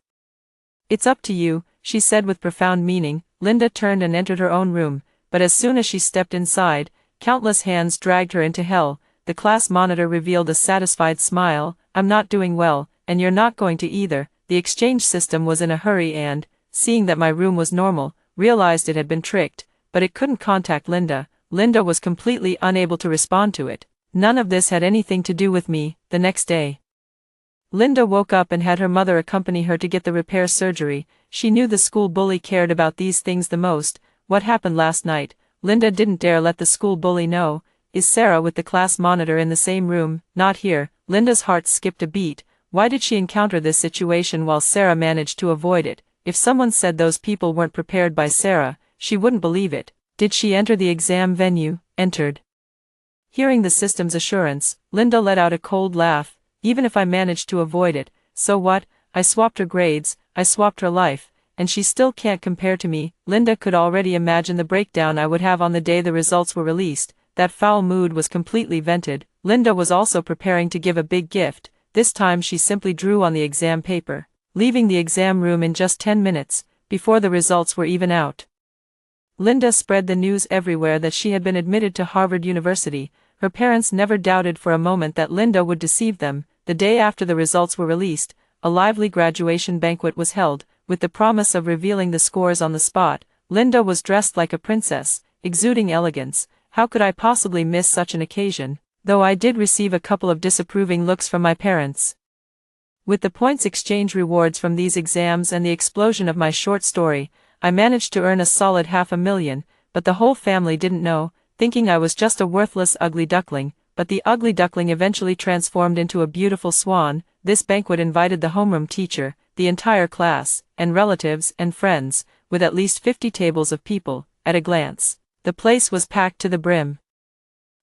it's up to you, she said with profound meaning. Linda turned and entered her own room, but as soon as she stepped inside, countless hands dragged her into hell. The class monitor revealed a satisfied smile. I'm not doing well, and you're not going to either. The exchange system was in a hurry and, seeing that my room was normal, realized it had been tricked, but it couldn't contact Linda. Linda was completely unable to respond to it. None of this had anything to do with me. The next day, Linda woke up and had her mother accompany her to get the repair surgery. She knew the school bully cared about these things the most. What happened last night? Linda didn't dare let the school bully know. Is Sarah with the class monitor in the same room? Not here. Linda's heart skipped a beat. Why did she encounter this situation while Sarah managed to avoid it? If someone said those people weren't prepared by Sarah, she wouldn't believe it. Did she enter the exam venue? Entered. Hearing the system's assurance, Linda let out a cold laugh. Even if I managed to avoid it, so what? I swapped her grades, I swapped her life, and she still can't compare to me. Linda could already imagine the breakdown I would have on the day the results were released. That foul mood was completely vented. Linda was also preparing to give a big gift. This time she simply drew on the exam paper, leaving the exam room in just 10 minutes, before the results were even out. Linda spread the news everywhere that she had been admitted to Harvard University. Her parents never doubted for a moment that Linda would deceive them. The day after the results were released, a lively graduation banquet was held, with the promise of revealing the scores on the spot. Linda was dressed like a princess, exuding elegance. How could I possibly miss such an occasion? Though I did receive a couple of disapproving looks from my parents. With the points exchange rewards from these exams and the explosion of my short story, I managed to earn a solid $500,000, but the whole family didn't know, thinking I was just a worthless ugly duckling. But the ugly duckling eventually transformed into a beautiful swan. This banquet invited the homeroom teacher, the entire class, and relatives and friends, with at least 50 tables of people. At a glance, the place was packed to the brim.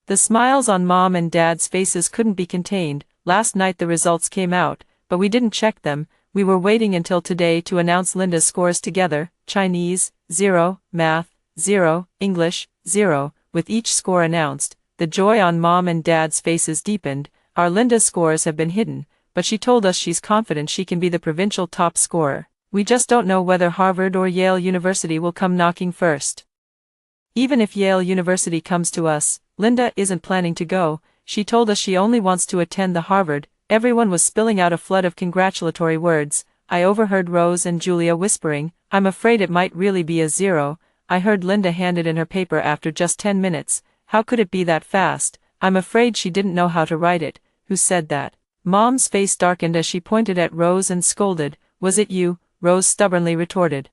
The smiles on Mom and Dad's faces couldn't be contained. Last night the results came out, but we didn't check them. We were waiting until today to announce Linda's scores together. Chinese, 0, Math, 0, English, 0. With each score announced, the joy on Mom and Dad's faces deepened. Our Linda's scores have been hidden, but she told us she's confident she can be the provincial top scorer. We just don't know whether Harvard or Yale University will come knocking first. Even if Yale University comes to us, Linda isn't planning to go. She told us she only wants to attend the Harvard. Everyone was spilling out a flood of congratulatory words. I overheard Rose and Julia whispering, "I'm afraid it might really be a 0. I heard Linda handed in her paper after just 10 minutes. How could it be that fast? I'm afraid she didn't know how to write it. Who said that? Mom's face darkened as she pointed at Rose and scolded. Was it you? Rose stubbornly retorted.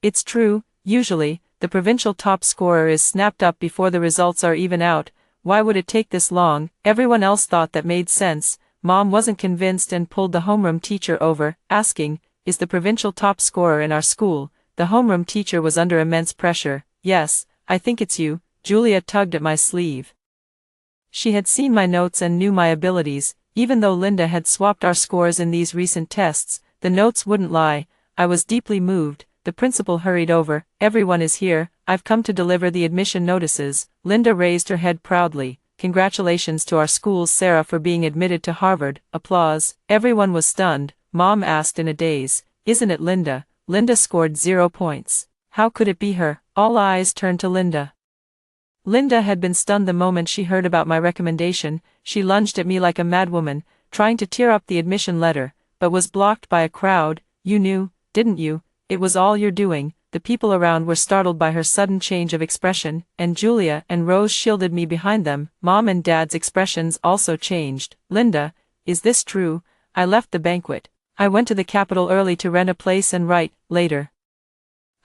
It's true, usually, the provincial top scorer is snapped up before the results are even out. Why would it take this long? Everyone else thought that made sense. Mom wasn't convinced and pulled the homeroom teacher over, asking, is the provincial top scorer in our school? The homeroom teacher was under immense pressure. Yes, I think it's you. Julia tugged at my sleeve. She had seen my notes and knew my abilities. Even though Linda had swapped our scores in these recent tests, the notes wouldn't lie. I was deeply moved. The principal hurried over. Everyone is here. I've come to deliver the admission notices. Linda raised her head proudly. Congratulations to our school's Sarah for being admitted to Harvard. Applause. Everyone was stunned. Mom asked in a daze, isn't it Linda? Linda scored 0 points. How could it be her? All eyes turned to Linda. Linda had been stunned the moment she heard about my recommendation. She lunged at me like a madwoman, trying to tear up the admission letter, but was blocked by a crowd. You knew, didn't you? It was all your doing. The people around were startled by her sudden change of expression, and Julia and Rose shielded me behind them. Mom and Dad's expressions also changed. Linda, is this true? I left the banquet. I went to the capital early to rent a place and write, later.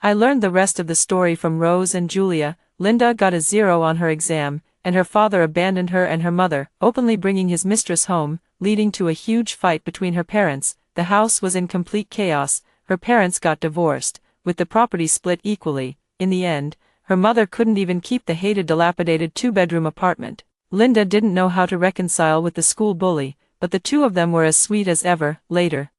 I learned the rest of the story from Rose and Julia. Linda got a 0 on her exam, and her father abandoned her and her mother, openly bringing his mistress home, leading to a huge fight between her parents. The house was in complete chaos. Her parents got divorced, with the property split equally. In the end, her mother couldn't even keep the hated dilapidated 2-bedroom apartment. Linda didn't know how to reconcile with the school bully, but the two of them were as sweet as ever. Later,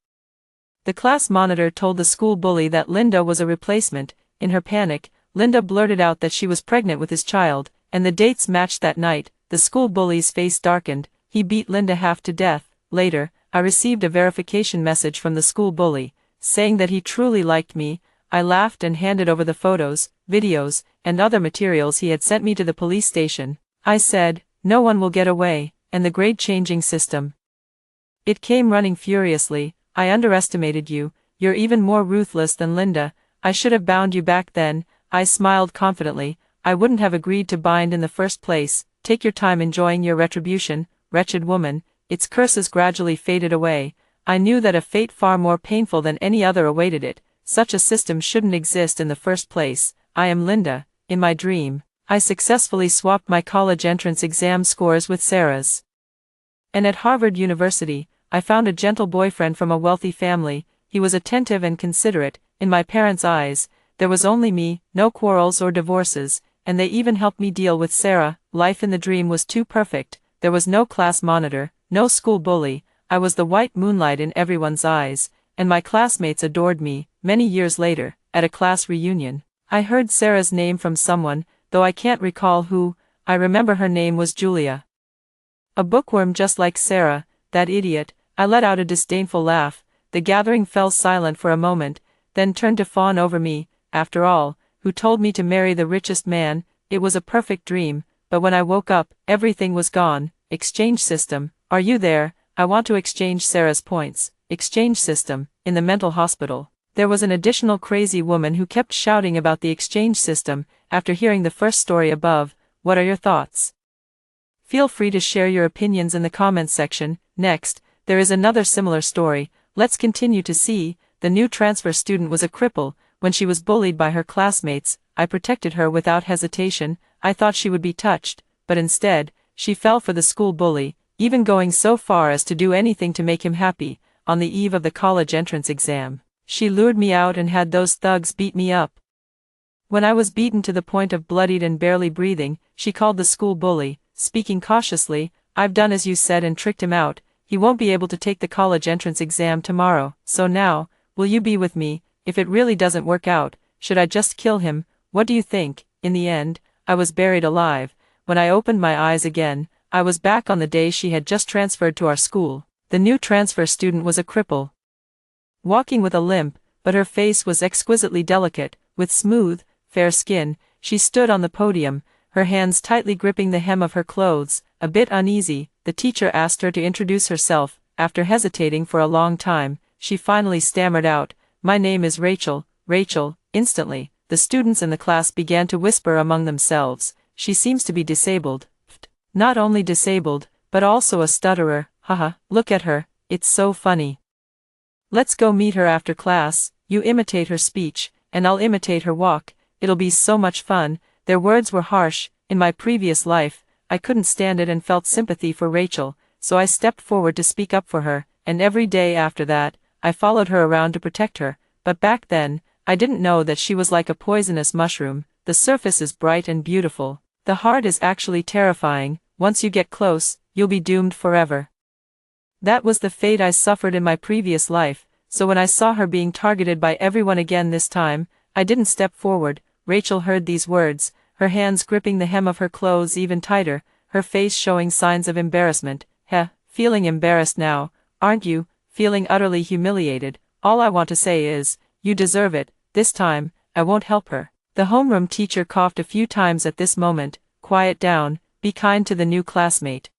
the class monitor told the school bully that Linda was a replacement. In her panic, Linda blurted out that she was pregnant with his child, and the dates matched that night. The school bully's face darkened. He beat Linda half to death. Later, I received a verification message from the school bully, saying that he truly liked me. I laughed and handed over the photos, videos, and other materials he had sent me to the police station. I said, no one will get away, and the grade-changing system. It came running furiously. I underestimated you. You're even more ruthless than Linda. I should have bound you back then. I smiled confidently. I wouldn't have agreed to bind in the first place. Take your time enjoying your retribution, wretched woman. Its curses gradually faded away. I knew that a fate far more painful than any other awaited it. Such a system shouldn't exist in the first place. I am Linda. In my dream, I successfully swapped my college entrance exam scores with Sarah's. And at Harvard University, I found a gentle boyfriend from a wealthy family. He was attentive and considerate. In my parents' eyes, there was only me, no quarrels or divorces, and they even helped me deal with Sarah. Life in the dream was too perfect. There was no class monitor, no school bully. I was the white moonlight in everyone's eyes, and my classmates adored me. Many years later, at a class reunion, I heard Sarah's name from someone, though I can't recall who. I remember her name was Julia. A bookworm just like Sarah, that idiot. I let out a disdainful laugh. The gathering fell silent for a moment, then turned to fawn over me. After all, who told me to marry the richest man? It was a perfect dream, but when I woke up, everything was gone. Exchange system. Are you there? I want to exchange Sarah's points. Exchange system. In the mental hospital, there was an additional crazy woman who kept shouting about the exchange system. After hearing the first story above, what are your thoughts? Feel free to share your opinions in the comments section. Next, there is another similar story. Let's continue to see. The new transfer student was a cripple. When she was bullied by her classmates, I protected her without hesitation. I thought she would be touched, but instead, she fell for the school bully, even going so far as to do anything to make him happy. On the eve of the college entrance exam, she lured me out and had those thugs beat me up. When I was beaten to the point of bloodied and barely breathing, she called the school bully, speaking cautiously, I've done as you said and tricked him out. He won't be able to take the college entrance exam tomorrow. So now, will you be with me? If it really doesn't work out, should I just kill him? What do you think? In the end, I was buried alive. When I opened my eyes again, I was back on the day she had just transferred to our school. The new transfer student was a cripple, walking with a limp, but her face was exquisitely delicate. With smooth, fair skin, she stood on the podium, her hands tightly gripping the hem of her clothes. A bit uneasy, the teacher asked her to introduce herself. After hesitating for a long time, she finally stammered out, my name is Rachel. Rachel. Instantly, the students in the class began to whisper among themselves, "She seems to be disabled. Not only disabled, but also a stutterer, haha, look at her, it's so funny. Let's go meet her after class, you imitate her speech, and I'll imitate her walk, it'll be so much fun." Their words were harsh. In my previous life, I couldn't stand it and felt sympathy for Rachel, so I stepped forward to speak up for her, and every day after that, I followed her around to protect her, but back then, I didn't know that she was like a poisonous mushroom. The surface is bright and beautiful. The heart is actually terrifying. Once you get close, you'll be doomed forever. That was the fate I suffered in my previous life, so when I saw her being targeted by everyone again this time, I didn't step forward. Rachel heard these words, her hands gripping the hem of her clothes even tighter, her face showing signs of embarrassment. Feeling embarrassed now, aren't you? Feeling utterly humiliated? All I want to say is, you deserve it. This time, I won't help her. The homeroom teacher coughed a few times at this moment. Quiet down, be kind to the new classmate.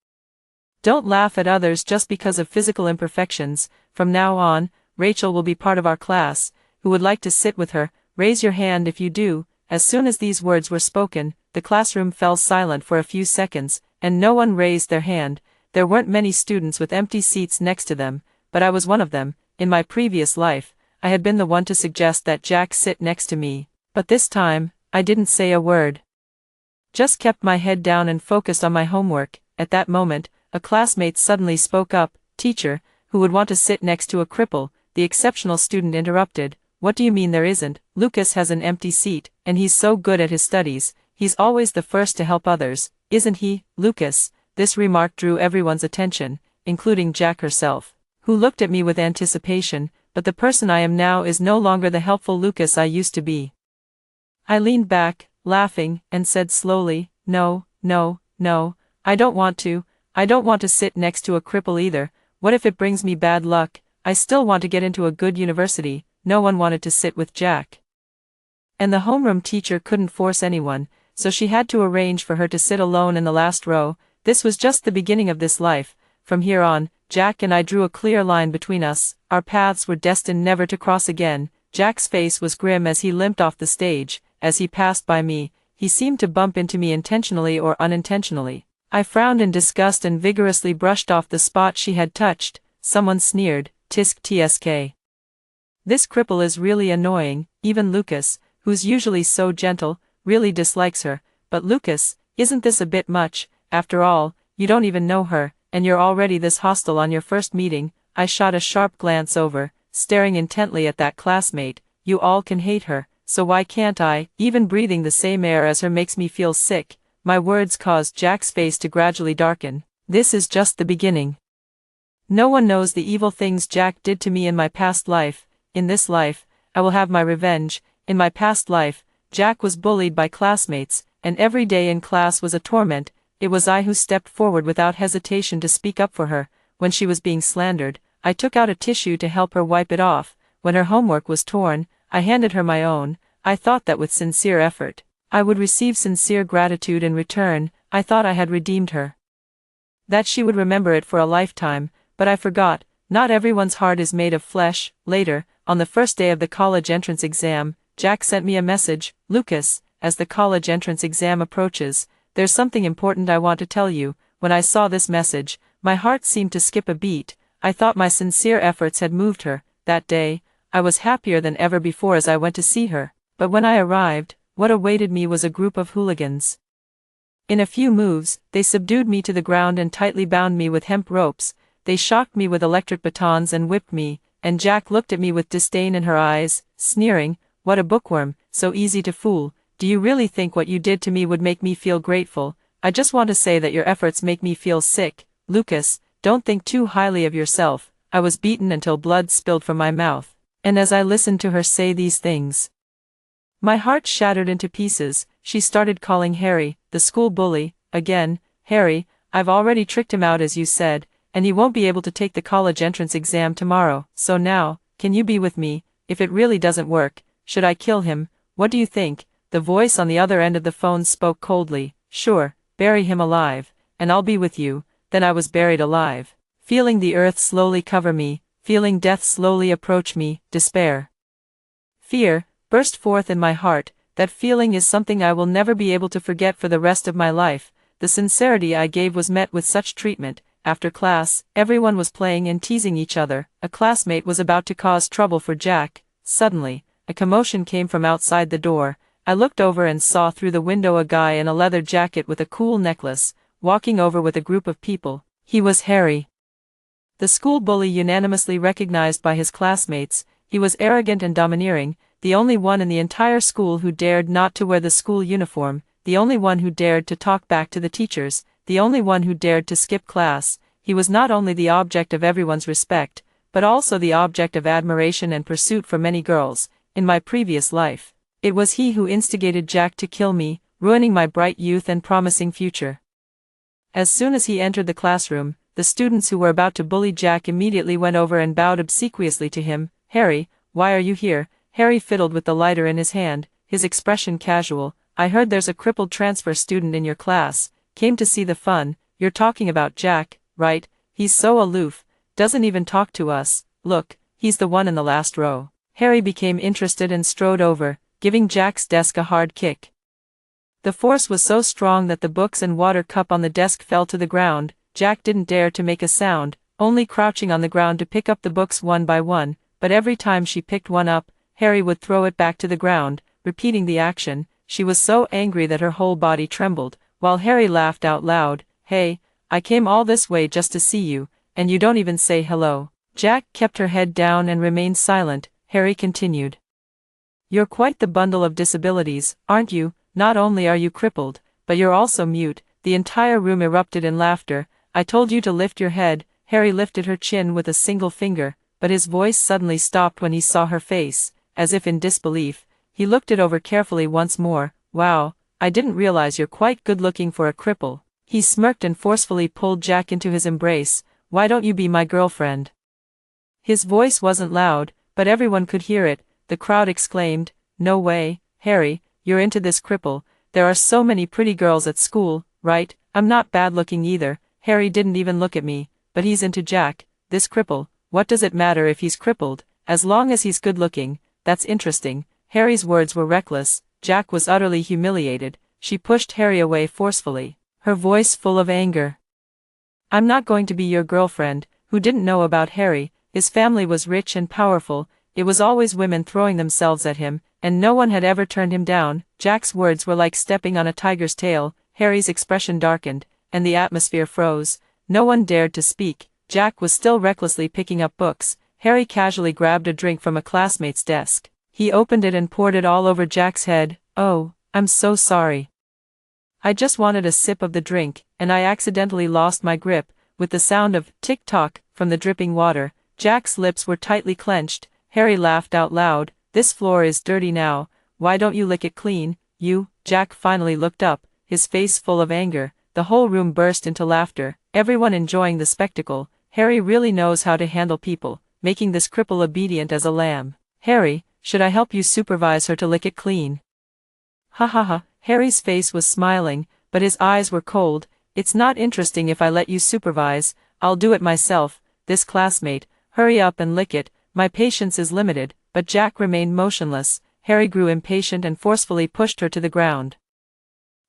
Don't laugh at others just because of physical imperfections. From now on, Rachel will be part of our class. Who would like to sit with her? Raise your hand if you do. As soon as these words were spoken, the classroom fell silent for a few seconds, and no one raised their hand. There weren't many students with empty seats next to them, but I was one of them. In my previous life, I had been the one to suggest that Jack sit next to me, but this time, I didn't say a word. Just kept my head down and focused on my homework. At that moment, a classmate suddenly spoke up. "Teacher, who would want to sit next to a cripple?" The exceptional student interrupted. "What do you mean there isn't? Lucas has an empty seat, and he's so good at his studies, he's always the first to help others, isn't he, Lucas?" This remark drew everyone's attention, including Jack herself, who looked at me with anticipation, but the person I am now is no longer the helpful Lucas I used to be. I leaned back, laughing, and said slowly, "No, no, no, I don't want to sit next to a cripple either. What if it brings me bad luck? I still want to get into a good university." No one wanted to sit with Jack. And the homeroom teacher couldn't force anyone, so she had to arrange for her to sit alone in the last row. This was just the beginning of this life. From here on, Jack and I drew a clear line between us. Our paths were destined never to cross again. Jack's face was grim as he limped off the stage. As he passed by me, he seemed to bump into me intentionally or unintentionally. I frowned in disgust and vigorously brushed off the spot she had touched. Someone sneered, "Tisk tsk. This cripple is really annoying." Even Lucas, who's usually so gentle, really dislikes her. "But Lucas, isn't this a bit much? After all, you don't even know her, and you're already this hostile on your first meeting." I shot a sharp glance over, staring intently at that classmate. "You all can hate her, so why can't I? Even breathing the same air as her makes me feel sick." My words caused Jack's face to gradually darken. This is just the beginning. No one knows the evil things Jack did to me in my past life. In this life, I will have my revenge. In my past life, Jack was bullied by classmates, and every day in class was a torment. It was I who stepped forward without hesitation to speak up for her. When she was being slandered, I took out a tissue to help her wipe it off. When her homework was torn, I handed her my own. I thought that with sincere effort, I would receive sincere gratitude in return. I thought I had redeemed her, that she would remember it for a lifetime, but I forgot. Not everyone's heart is made of flesh. Later, on the first day of the college entrance exam, Jack sent me a message. "Lucas, as the college entrance exam approaches, there's something important I want to tell you." When I saw this message, my heart seemed to skip a beat. I thought my sincere efforts had moved her. That day, I was happier than ever before as I went to see her. But when I arrived, what awaited me was a group of hooligans. In a few moves, they subdued me to the ground and tightly bound me with hemp ropes. They shocked me with electric batons and whipped me, and Jack looked at me with disdain in her eyes, sneering, "What a bookworm, so easy to fool. Do you really think what you did to me would make me feel grateful? I just want to say that your efforts make me feel sick. Lucas, don't think too highly of yourself." I was beaten until blood spilled from my mouth, and as I listened to her say these things, my heart shattered into pieces. She started calling Harry, the school bully, again. "Harry, I've already tricked him out as you said, and he won't be able to take the college entrance exam tomorrow. So now, can you be with me? If it really doesn't work, should I kill him? What do you think?" The voice on the other end of the phone spoke coldly. "Sure, bury him alive, and I'll be with you." Then I was buried alive, feeling the earth slowly cover me, feeling death slowly approach me. Despair, fear, burst forth in my heart. That feeling is something I will never be able to forget for the rest of my life. The sincerity I gave was met with such treatment. After class, everyone was playing and teasing each other. A classmate was about to cause trouble for Jack. Suddenly, a commotion came from outside the door. I looked over and saw through the window a guy in a leather jacket with a cool necklace, walking over with a group of people. He was Harry. The school bully unanimously recognized by his classmates. He was arrogant and domineering, the only one in the entire school who dared not to wear the school uniform, the only one who dared to talk back to the teachers, the only one who dared to skip class. He was not only the object of everyone's respect, but also the object of admiration and pursuit for many girls. In my previous life, it was he who instigated Jack to kill me, ruining my bright youth and promising future. As soon as he entered the classroom, the students who were about to bully Jack immediately went over and bowed obsequiously to him. "Harry, why are you here?" Harry fiddled with the lighter in his hand, his expression casual. "I heard there's a crippled transfer student in your class. Came to see the fun." "You're talking about Jack, right? He's so aloof, doesn't even talk to us. Look, he's the one in the last row." Harry became interested and strode over, giving Jack's desk a hard kick. The force was so strong that the books and water cup on the desk fell to the ground. Jack didn't dare to make a sound, only crouching on the ground to pick up the books one by one, but every time she picked one up, Harry would throw it back to the ground, repeating the action. She was so angry that her whole body trembled, while Harry laughed out loud. "Hey, I came all this way just to see you, and you don't even say hello." Jack kept her head down and remained silent. Harry continued. "You're quite the bundle of disabilities, aren't you? Not only are you crippled, but you're also mute." The entire room erupted in laughter. "I told you to lift your head." Harry lifted her chin with a single finger, but his voice suddenly stopped when he saw her face. As if in disbelief, he looked it over carefully once more. "Wow, I didn't realize you're quite good-looking for a cripple." He smirked and forcefully pulled Jack into his embrace. "Why don't you be my girlfriend?" His voice wasn't loud, but everyone could hear it. The crowd exclaimed, "No way, Harry, you're into this cripple. There are so many pretty girls at school, right? I'm not bad-looking either." Harry didn't even look at me. "But he's into Jack, this cripple. What does it matter if he's crippled, as long as he's good-looking? That's interesting." Harry's words were reckless. Jack was utterly humiliated. She pushed Harry away forcefully, her voice full of anger. "I'm not going to be your girlfriend." Who didn't know about Harry? His family was rich and powerful. It was always women throwing themselves at him, and no one had ever turned him down. Jack's words were like stepping on a tiger's tail. Harry's expression darkened, and the atmosphere froze. No one dared to speak. Jack was still recklessly picking up books. Harry casually grabbed a drink from a classmate's desk. He opened it and poured it all over Jack's head. "Oh, I'm so sorry. I just wanted a sip of the drink, and I accidentally lost my grip." With the sound of tick-tock from the dripping water, Jack's lips were tightly clenched. Harry laughed out loud. "This floor is dirty now. Why don't you lick it clean, you?" Jack finally looked up, his face full of anger. The whole room burst into laughter, everyone enjoying the spectacle. Harry really knows how to handle people, making this cripple obedient as a lamb. "Harry, should I help you supervise her to lick it clean?" "Ha ha ha." Harry's face was smiling, but his eyes were cold. "It's not interesting if I let you supervise. I'll do it myself." This classmate, "Hurry up and lick it. My patience is limited." But Jack remained motionless. Harry grew impatient and forcefully pushed her to the ground.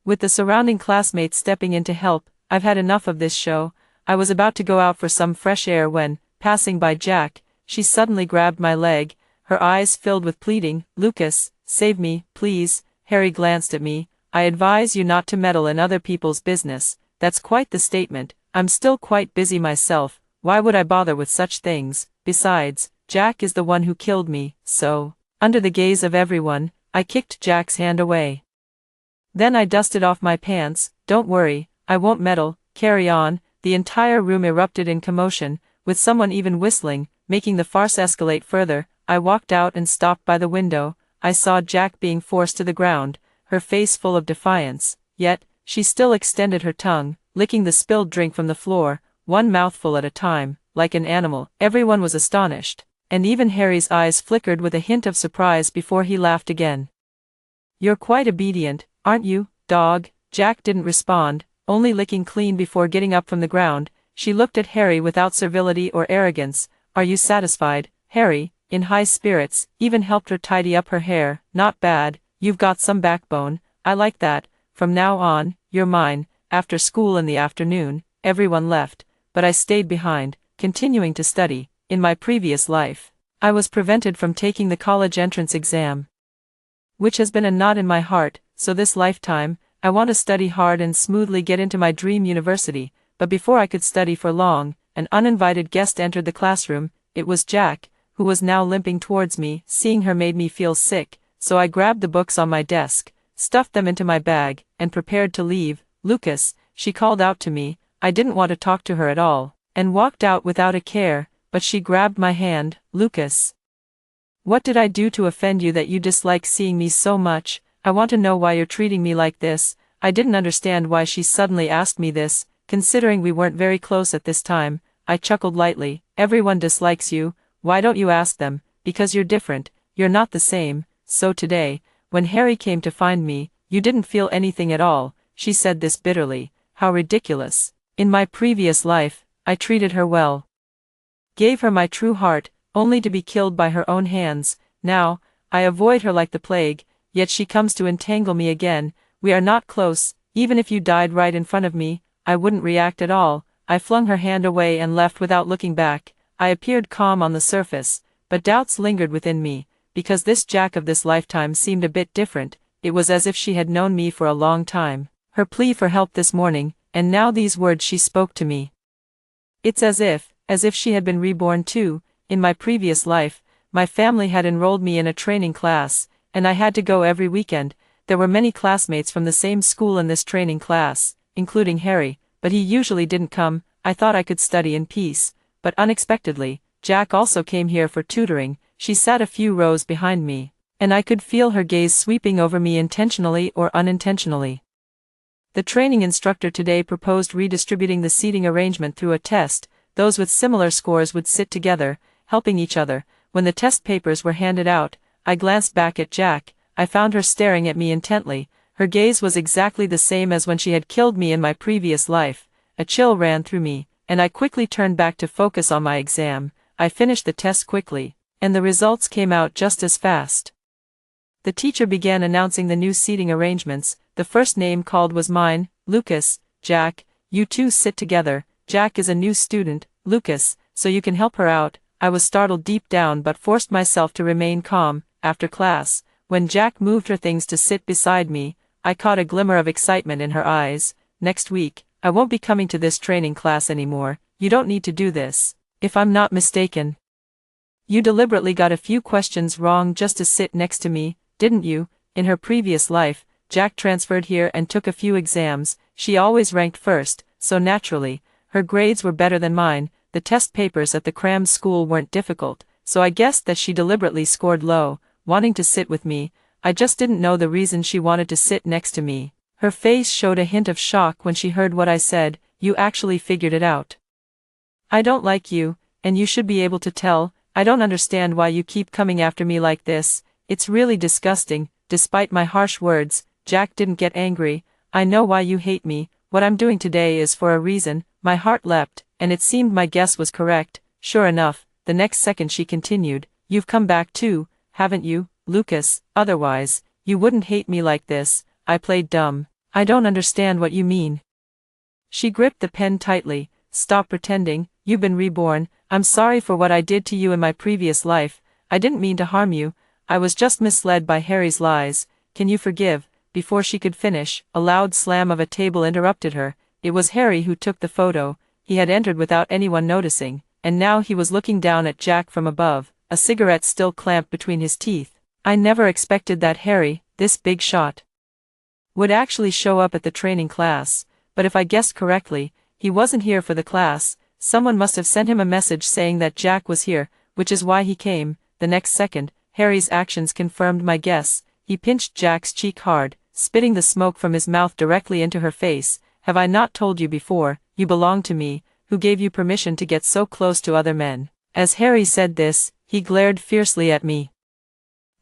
With the surrounding classmates stepping in to help, "I've had enough of this show." I was about to go out for some fresh air when, passing by Jack, she suddenly grabbed my leg, her eyes filled with pleading. "Lucas, save me, please." Harry glanced at me. "I advise you not to meddle in other people's business." That's quite the statement. I'm still quite busy myself. Why would I bother with such things? Besides, Jack is the one who killed me, so, under the gaze of everyone, I kicked Jack's hand away. Then I dusted off my pants. "Don't worry, I won't meddle, carry on." The entire room erupted in commotion, with someone even whistling, making the farce escalate further. I walked out and stopped by the window. I saw Jack being forced to the ground, her face full of defiance, yet, she still extended her tongue, licking the spilled drink from the floor, one mouthful at a time, like an animal. Everyone was astonished, and even Harry's eyes flickered with a hint of surprise before he laughed again. "You're quite obedient, aren't you, dog?" Jack didn't respond, only licking clean before getting up from the ground. She looked at Harry without servility or arrogance. "Are you satisfied?" Harry, in high spirits, even helped her tidy up her hair. "Not bad. you've got some backbone, I like that. From now on, you're mine. After school in the afternoon, everyone left, but I stayed behind, continuing to study. In my previous life, I was prevented from taking the college entrance exam, which has been a knot in my heart, so this lifetime, I want to study hard and smoothly get into my dream university. But before I could study for long, an uninvited guest entered the classroom. It was Jack, who was now limping towards me. Seeing her made me feel sick, so I grabbed the books on my desk, stuffed them into my bag, and prepared to leave. "Lucas," she called out to me. I didn't want to talk to her at all, and walked out without a care, but she grabbed my hand. "Lucas, what did I do to offend you that you dislike seeing me so much? I want to know why you're treating me like this." I didn't understand why she suddenly asked me this, considering we weren't very close at this time. I chuckled lightly. "Everyone dislikes you. Why don't you ask them? Because you're different, you're not the same. So today, when Harry came to find me, you didn't feel anything at all." She said this bitterly. How ridiculous. In my previous life, I treated her well, gave her my true heart, only to be killed by her own hands. Now, I avoid her like the plague, yet she comes to entangle me again. We are not close. Even if you died right in front of me, I wouldn't react at all. I flung her hand away and left without looking back. I appeared calm on the surface, but doubts lingered within me, because this Jack of this lifetime seemed a bit different. It was as if she had known me for a long time. Her plea for help this morning, and now these words she spoke to me. It's as if she had been reborn too. In my previous life, my family had enrolled me in a training class, and I had to go every weekend. There were many classmates from the same school in this training class, including Harry, but he usually didn't come. I thought I could study in peace, but unexpectedly, Jack also came here for tutoring. She sat a few rows behind me, and I could feel her gaze sweeping over me intentionally or unintentionally. The training instructor today proposed redistributing the seating arrangement through a test. Those with similar scores would sit together, helping each other. When the test papers were handed out, I glanced back at Jack. I found her staring at me intently. Her gaze was exactly the same as when she had killed me in my previous life. A chill ran through me, and I quickly turned back to focus on my exam. I finished the test quickly, and the results came out just as fast. The teacher began announcing the new seating arrangements. The first name called was mine. "Lucas, Jack, you two sit together. Jack is a new student, Lucas, so you can help her out." I was startled deep down but forced myself to remain calm. After class, when Jack moved her things to sit beside me, I caught a glimmer of excitement in her eyes. "Next week, I won't be coming to this training class anymore. You don't need to do this. If I'm not mistaken, you deliberately got a few questions wrong just to sit next to me, didn't you?" In her previous life, Jack transferred here and took a few exams. She always ranked first, so naturally, her grades were better than mine. The test papers at the cram school weren't difficult, so I guessed that she deliberately scored low, wanting to sit with me. I just didn't know the reason she wanted to sit next to me. Her face showed a hint of shock when she heard what I said. "You actually figured it out. I don't like you, and you should be able to tell. I don't understand why you keep coming after me like this. It's really disgusting." Despite my harsh words, Jack didn't get angry. "I know why you hate me. What I'm doing today is for a reason." My heart leapt, and it seemed my guess was correct. Sure enough, the next second she continued, "You've come back too, haven't you, Lucas? Otherwise, you wouldn't hate me like this." I played dumb. "I don't understand what you mean." She gripped the pen tightly. "Stop pretending. You've been reborn. I'm sorry for what I did to you in my previous life. I didn't mean to harm you. I was just misled by Harry's lies. Can you forgive?" Before she could finish, a loud slam of a table interrupted her. It was Harry who took the photo. He had entered without anyone noticing, and now he was looking down at Jack from above, a cigarette still clamped between his teeth. I never expected that Harry, this big shot, would actually show up at the training class, but if I guessed correctly, he wasn't here for the class. Someone must have sent him a message saying that Jack was here, which is why he came. The next second, Harry's actions confirmed my guess. He pinched Jack's cheek hard, spitting the smoke from his mouth directly into her face. "Have I not told you before, you belong to me? Who gave you permission to get so close to other men?" As Harry said this, he glared fiercely at me.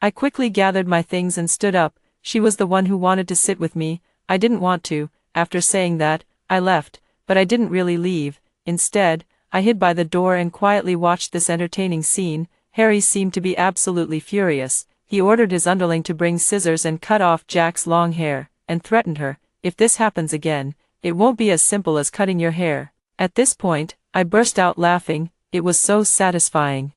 I quickly gathered my things and stood up. She was the one who wanted to sit with me. I didn't want to. After saying that, I left, but I didn't really leave. Instead, I hid by the door and quietly watched this entertaining scene. Harry seemed to be absolutely furious. he ordered his underling to bring scissors and cut off Jack's long hair, and threatened her, "If this happens again, it won't be as simple as cutting your hair." At this point, I burst out laughing, it was so satisfying.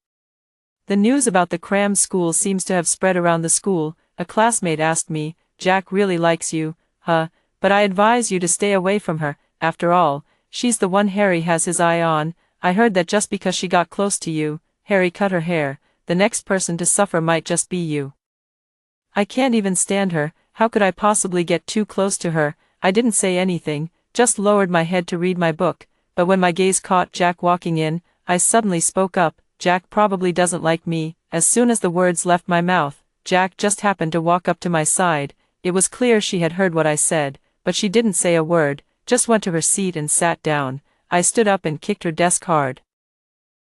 The news about the cram school seems to have spread around the school. A classmate asked me, "Jack really likes you, huh? But I advise you to stay away from her. After all, she's the one Harry has his eye on. I heard that just because she got close to you, Harry cut her hair, the next person to suffer might just be you." I can't even stand her, how could I possibly get too close to her? I didn't say anything, just lowered my head to read my book, but when my gaze caught Jack walking in, I suddenly spoke up. "Jack probably doesn't like me." As soon as the words left my mouth, Jack just happened to walk up to my side. It was clear she had heard what I said, but she didn't say a word, just went to her seat and sat down. I stood up and kicked her desk hard.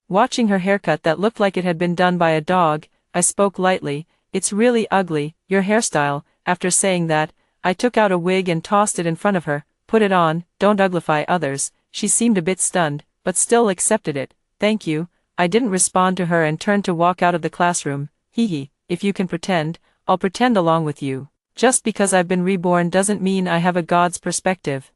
Watching her haircut that looked like it had been done by a dog, I spoke lightly, "It's really ugly, your hairstyle." After saying that, I took out a wig and tossed it in front of her. "Put it on, don't uglify others." She seemed a bit stunned, but still accepted it. "Thank you." I didn't respond to her and turned to walk out of the classroom. Hee, if you can pretend, I'll pretend along with you. Just because I've been reborn doesn't mean I have a god's perspective.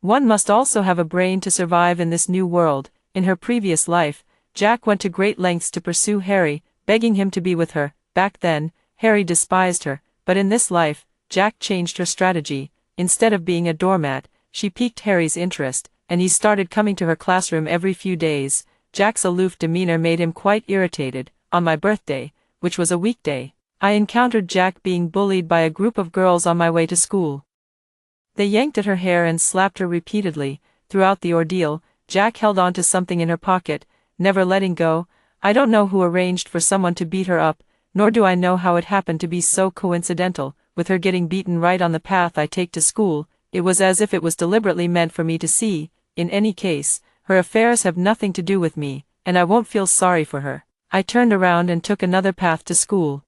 One must also have a brain to survive in this new world. In her previous life, Jack went to great lengths to pursue Harry, begging him to be with her. Back then, Harry despised her, but in this life, Jack changed her strategy. Instead of being a doormat, she piqued Harry's interest, and he started coming to her classroom every few days. Jack's aloof demeanor made him quite irritated. On my birthday, which was a weekday, I encountered Jack being bullied by a group of girls on my way to school. They yanked at her hair and slapped her repeatedly. Throughout the ordeal, Jack held on to something in her pocket, never letting go. I don't know who arranged for someone to beat her up, nor do I know how it happened to be so coincidental, with her getting beaten right on the path I take to school. It was as if it was deliberately meant for me to see. In any case, her affairs have nothing to do with me, and I won't feel sorry for her. I turned around and took another path to school.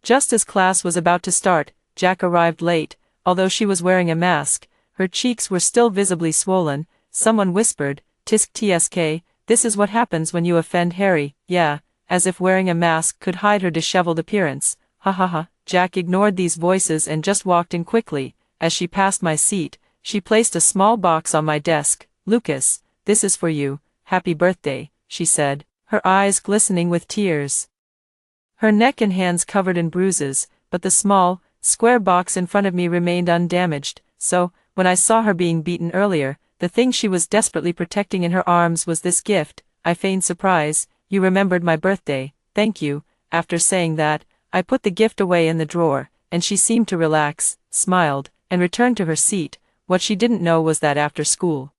Just as class was about to start, Jack arrived late. Although she was wearing a mask, her cheeks were still visibly swollen. Someone whispered, "Tisk tsk, this is what happens when you offend Harry." Yeah, as if wearing a mask could hide her disheveled appearance. Ha ha ha. Jack ignored these voices and just walked in quickly. As she passed my seat, she placed a small box on my desk. "Lucas, this is for you. Happy birthday," she said, her eyes glistening with tears. Her neck and hands covered in bruises, but the small, square box in front of me remained undamaged. So, when I saw her being beaten earlier, the thing she was desperately protecting in her arms was this gift. I feigned surprise. "You remembered my birthday, thank you." After saying that, I put the gift away in the drawer, and she seemed to relax, smiled, and returned to her seat. What she didn't know was that after school,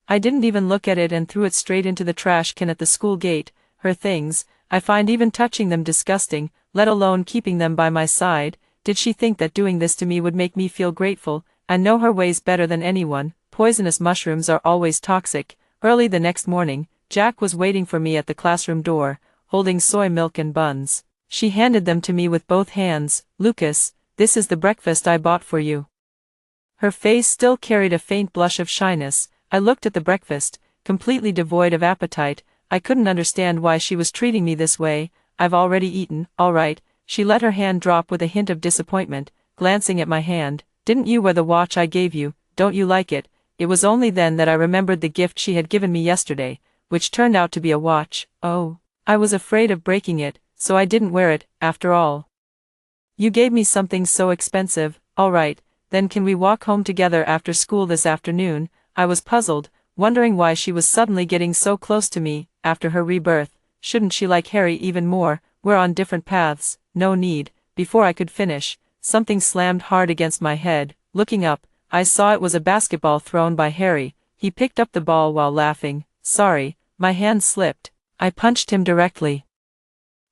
I didn't even look at it and threw it straight into the trash can at the school gate. Her things, I find even touching them disgusting, let alone keeping them by my side. Did she think that doing this to me would make me feel grateful? I know her ways better than anyone. Poisonous mushrooms are always toxic. Early the next morning, Jack was waiting for me at the classroom door, holding soy milk and buns. She handed them to me with both hands. "Lucas, this is the breakfast I bought for you." Her face still carried a faint blush of shyness. I looked at the breakfast, completely devoid of appetite. I couldn't understand why she was treating me this way. "I've already eaten." "All right." She let her hand drop with a hint of disappointment, glancing at my hand. "Didn't you wear the watch I gave you? Don't you like it?" It was only then that I remembered the gift she had given me yesterday, which turned out to be a watch. Oh, I was afraid of breaking it, so I didn't wear it, after all. "You gave me something so expensive." "All right, then can we walk home together after school this afternoon?" I was puzzled, wondering why she was suddenly getting so close to me. After her rebirth, shouldn't she like Harry even more? We're on different paths. No need. Before I could finish, something slammed hard against my head. Looking up, I saw it was a basketball thrown by Harry. He picked up the ball while laughing. "Sorry, my hand slipped." I punched him directly.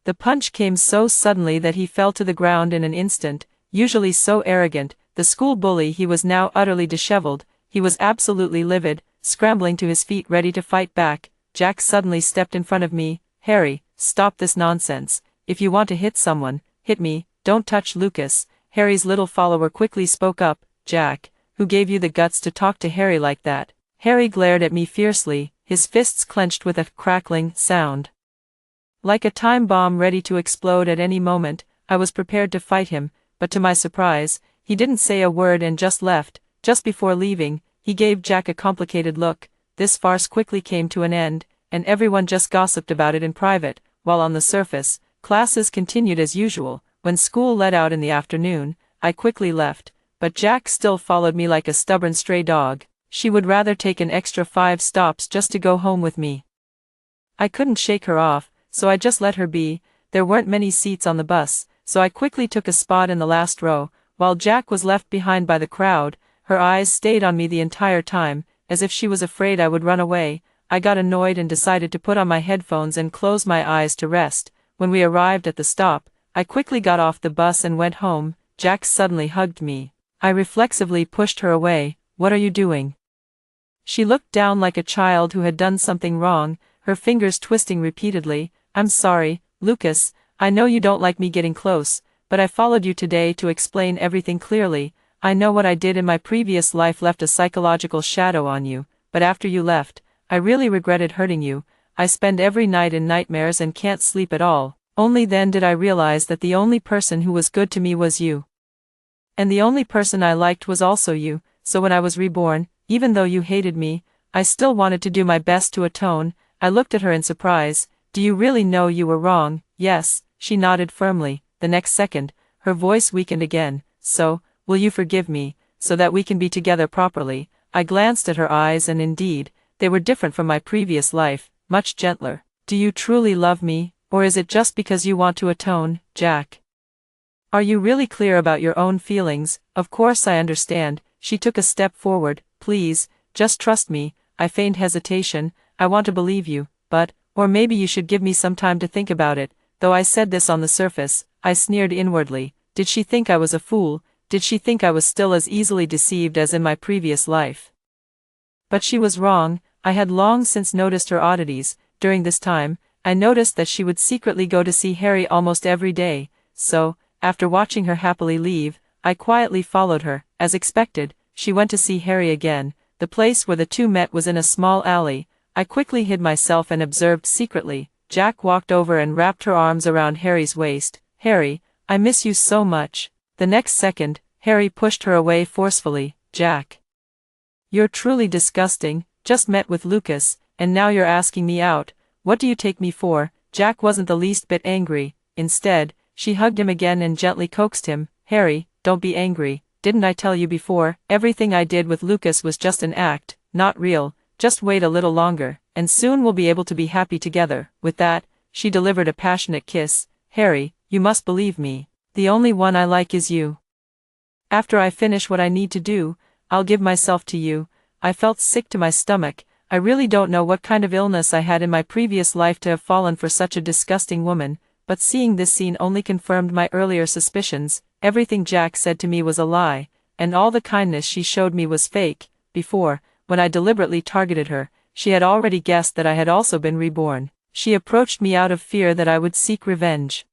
The punch came so suddenly that he fell to the ground in an instant. Usually so arrogant, the school bully, he was now utterly disheveled. He was absolutely livid, scrambling to his feet ready to fight back. Jack suddenly stepped in front of me. "Harry, stop this nonsense. If you want to hit someone, hit me, don't touch Lucas." Harry's little follower quickly spoke up. "Jack, who gave you the guts to talk to Harry like that?" Harry glared at me fiercely, his fists clenched with a crackling sound. Like a time bomb ready to explode at any moment, I was prepared to fight him, but to my surprise, he didn't say a word and just left. Just before leaving, he gave Jack a complicated look. This farce quickly came to an end, and everyone just gossiped about it in private, while on the surface, classes continued as usual. When school let out in the afternoon, I quickly left, but Jack still followed me like a stubborn stray dog. She would rather take an extra 5 stops just to go home with me. I couldn't shake her off, so I just let her be. There weren't many seats on the bus, so I quickly took a spot in the last row, while Jack was left behind by the crowd. Her eyes stayed on me the entire time, as if she was afraid I would run away. I got annoyed and decided to put on my headphones and close my eyes to rest. When we arrived at the stop, I quickly got off the bus and went home. Jack suddenly hugged me. I reflexively pushed her away. "What are you doing?" She looked down like a child who had done something wrong, her fingers twisting repeatedly. "I'm sorry, Lucas, I know you don't like me getting close, but I followed you today to explain everything clearly. I know what I did in my previous life left a psychological shadow on you, but after you left, I really regretted hurting you. I spend every night in nightmares and can't sleep at all. Only then did I realize that the only person who was good to me was you. And the only person I liked was also you, so when I was reborn, even though you hated me, I still wanted to do my best to atone." I looked at her in surprise. "Do you really know you were wrong?" "Yes," she nodded firmly. The next second, her voice weakened again. "So, will you forgive me, so that we can be together properly?" I glanced at her eyes and indeed, they were different from my previous life, much gentler. "Do you truly love me, or is it just because you want to atone, Jack? Are you really clear about your own feelings?" "Of course I understand." She took a step forward. "Please, just trust me." I feigned hesitation. "I want to believe you, but, or maybe you should give me some time to think about it." Though I said this on the surface, I sneered inwardly. Did she think I was a fool? Did she think I was still as easily deceived as in my previous life? But she was wrong. I had long since noticed her oddities. During this time, I noticed that she would secretly go to see Harry almost every day, so, after watching her happily leave, I quietly followed her. As expected, she went to see Harry again. The place where the two met was in a small alley. I quickly hid myself and observed secretly. Jack walked over and wrapped her arms around Harry's waist. "Harry, I miss you so much." The next second, Harry pushed her away forcefully. "Jack, you're truly disgusting. Just met with Lucas, and now you're asking me out. What do you take me for?" Jack wasn't the least bit angry. Instead, she hugged him again and gently coaxed him. "Harry, don't be angry. Didn't I tell you before? Everything I did with Lucas was just an act, not real. Just wait a little longer, and soon we'll be able to be happy together." With that, she delivered a passionate kiss. "Harry, you must believe me. The only one I like is you. After I finish what I need to do, I'll give myself to you." I felt sick to my stomach. I really don't know what kind of illness I had in my previous life to have fallen for such a disgusting woman, but seeing this scene only confirmed my earlier suspicions. Everything Jack said to me was a lie, and all the kindness she showed me was fake. Before, when I deliberately targeted her, she had already guessed that I had also been reborn. She approached me out of fear that I would seek revenge.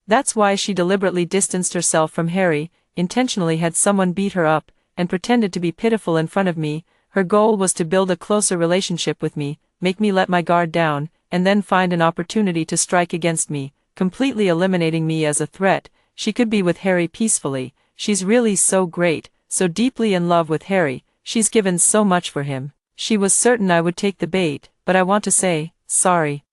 That's why she deliberately distanced herself from Harry, intentionally had someone beat her up, and pretended to be pitiful in front of me. Her goal was to build a closer relationship with me, make me let my guard down, and then find an opportunity to strike against me, completely eliminating me as a threat. She could be with Harry peacefully. She's really so great, so deeply in love with Harry. She's given so much for him. She was certain I would take the bait, but I want to say, sorry.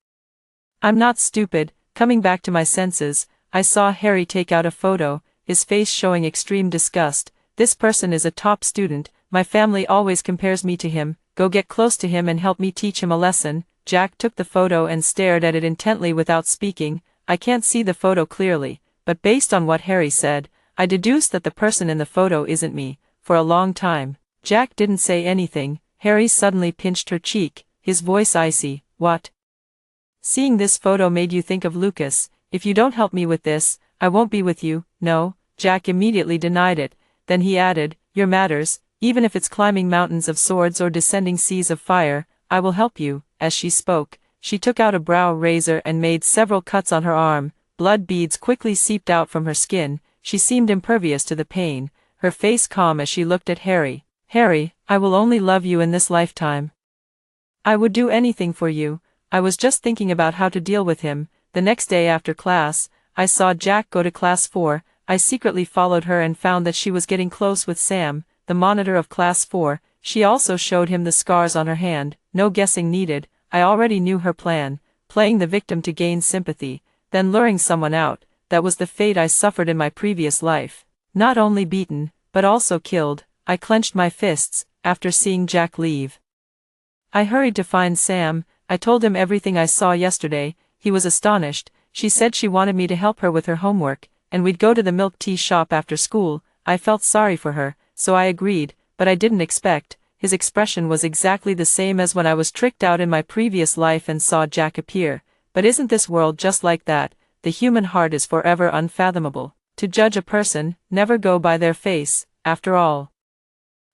I'm not stupid. Coming back to my senses, I saw Harry take out a photo, his face showing extreme disgust. "This person is a top student. My family always compares me to him. Go get close to him and help me teach him a lesson." Jack took the photo and stared at it intently without speaking. I can't see the photo clearly, but based on what Harry said, I deduced that the person in the photo isn't me. For a long time, Jack didn't say anything. Harry suddenly pinched her cheek, his voice icy. "What? Seeing this photo made you think of Lucas? If you don't help me with this, I won't be with you." "No." Jack immediately denied it. Then he added, "Your matters, even if it's climbing mountains of swords or descending seas of fire, I will help you." As she spoke, she took out a brow razor and made several cuts on her arm. Blood beads quickly seeped out from her skin. She seemed impervious to the pain, her face calm as she looked at Harry. "Harry, I will only love you in this lifetime. I would do anything for you. I was just thinking about how to deal with him. The next day after class, I saw Jack go to class 4, I secretly followed her and found that she was getting close with Sam, the monitor of class 4, she also showed him the scars on her hand, no guessing needed, I already knew her plan, playing the victim to gain sympathy, then luring someone out, that was the fate I suffered in my previous life. Not only beaten, but also killed, I clenched my fists, after seeing Jack leave. I hurried to find Sam, I told him everything I saw yesterday, he was astonished, she said she wanted me to help her with her homework, and we'd go to the milk tea shop after school. I felt sorry for her, so I agreed, but I didn't expect. His expression was exactly the same as when I was tricked out in my previous life and saw Jack appear. But isn't this world just like that? The human heart is forever unfathomable. To judge a person, never go by their face, after all.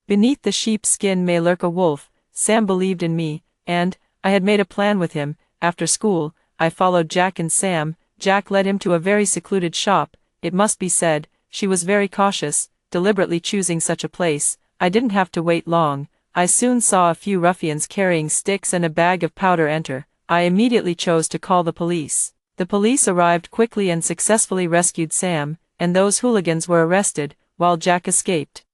Beneath the sheep's skin may lurk a wolf. Sam believed in me, and I had made a plan with him. After school, I followed Jack and Sam. Jack led him to a very secluded shop. It must be said, she was very cautious, deliberately choosing such a place. I didn't have to wait long. I soon saw a few ruffians carrying sticks and a bag of powder enter. I immediately chose to call the police. The police arrived quickly and successfully rescued Sam, and those hooligans were arrested, while Jack escaped.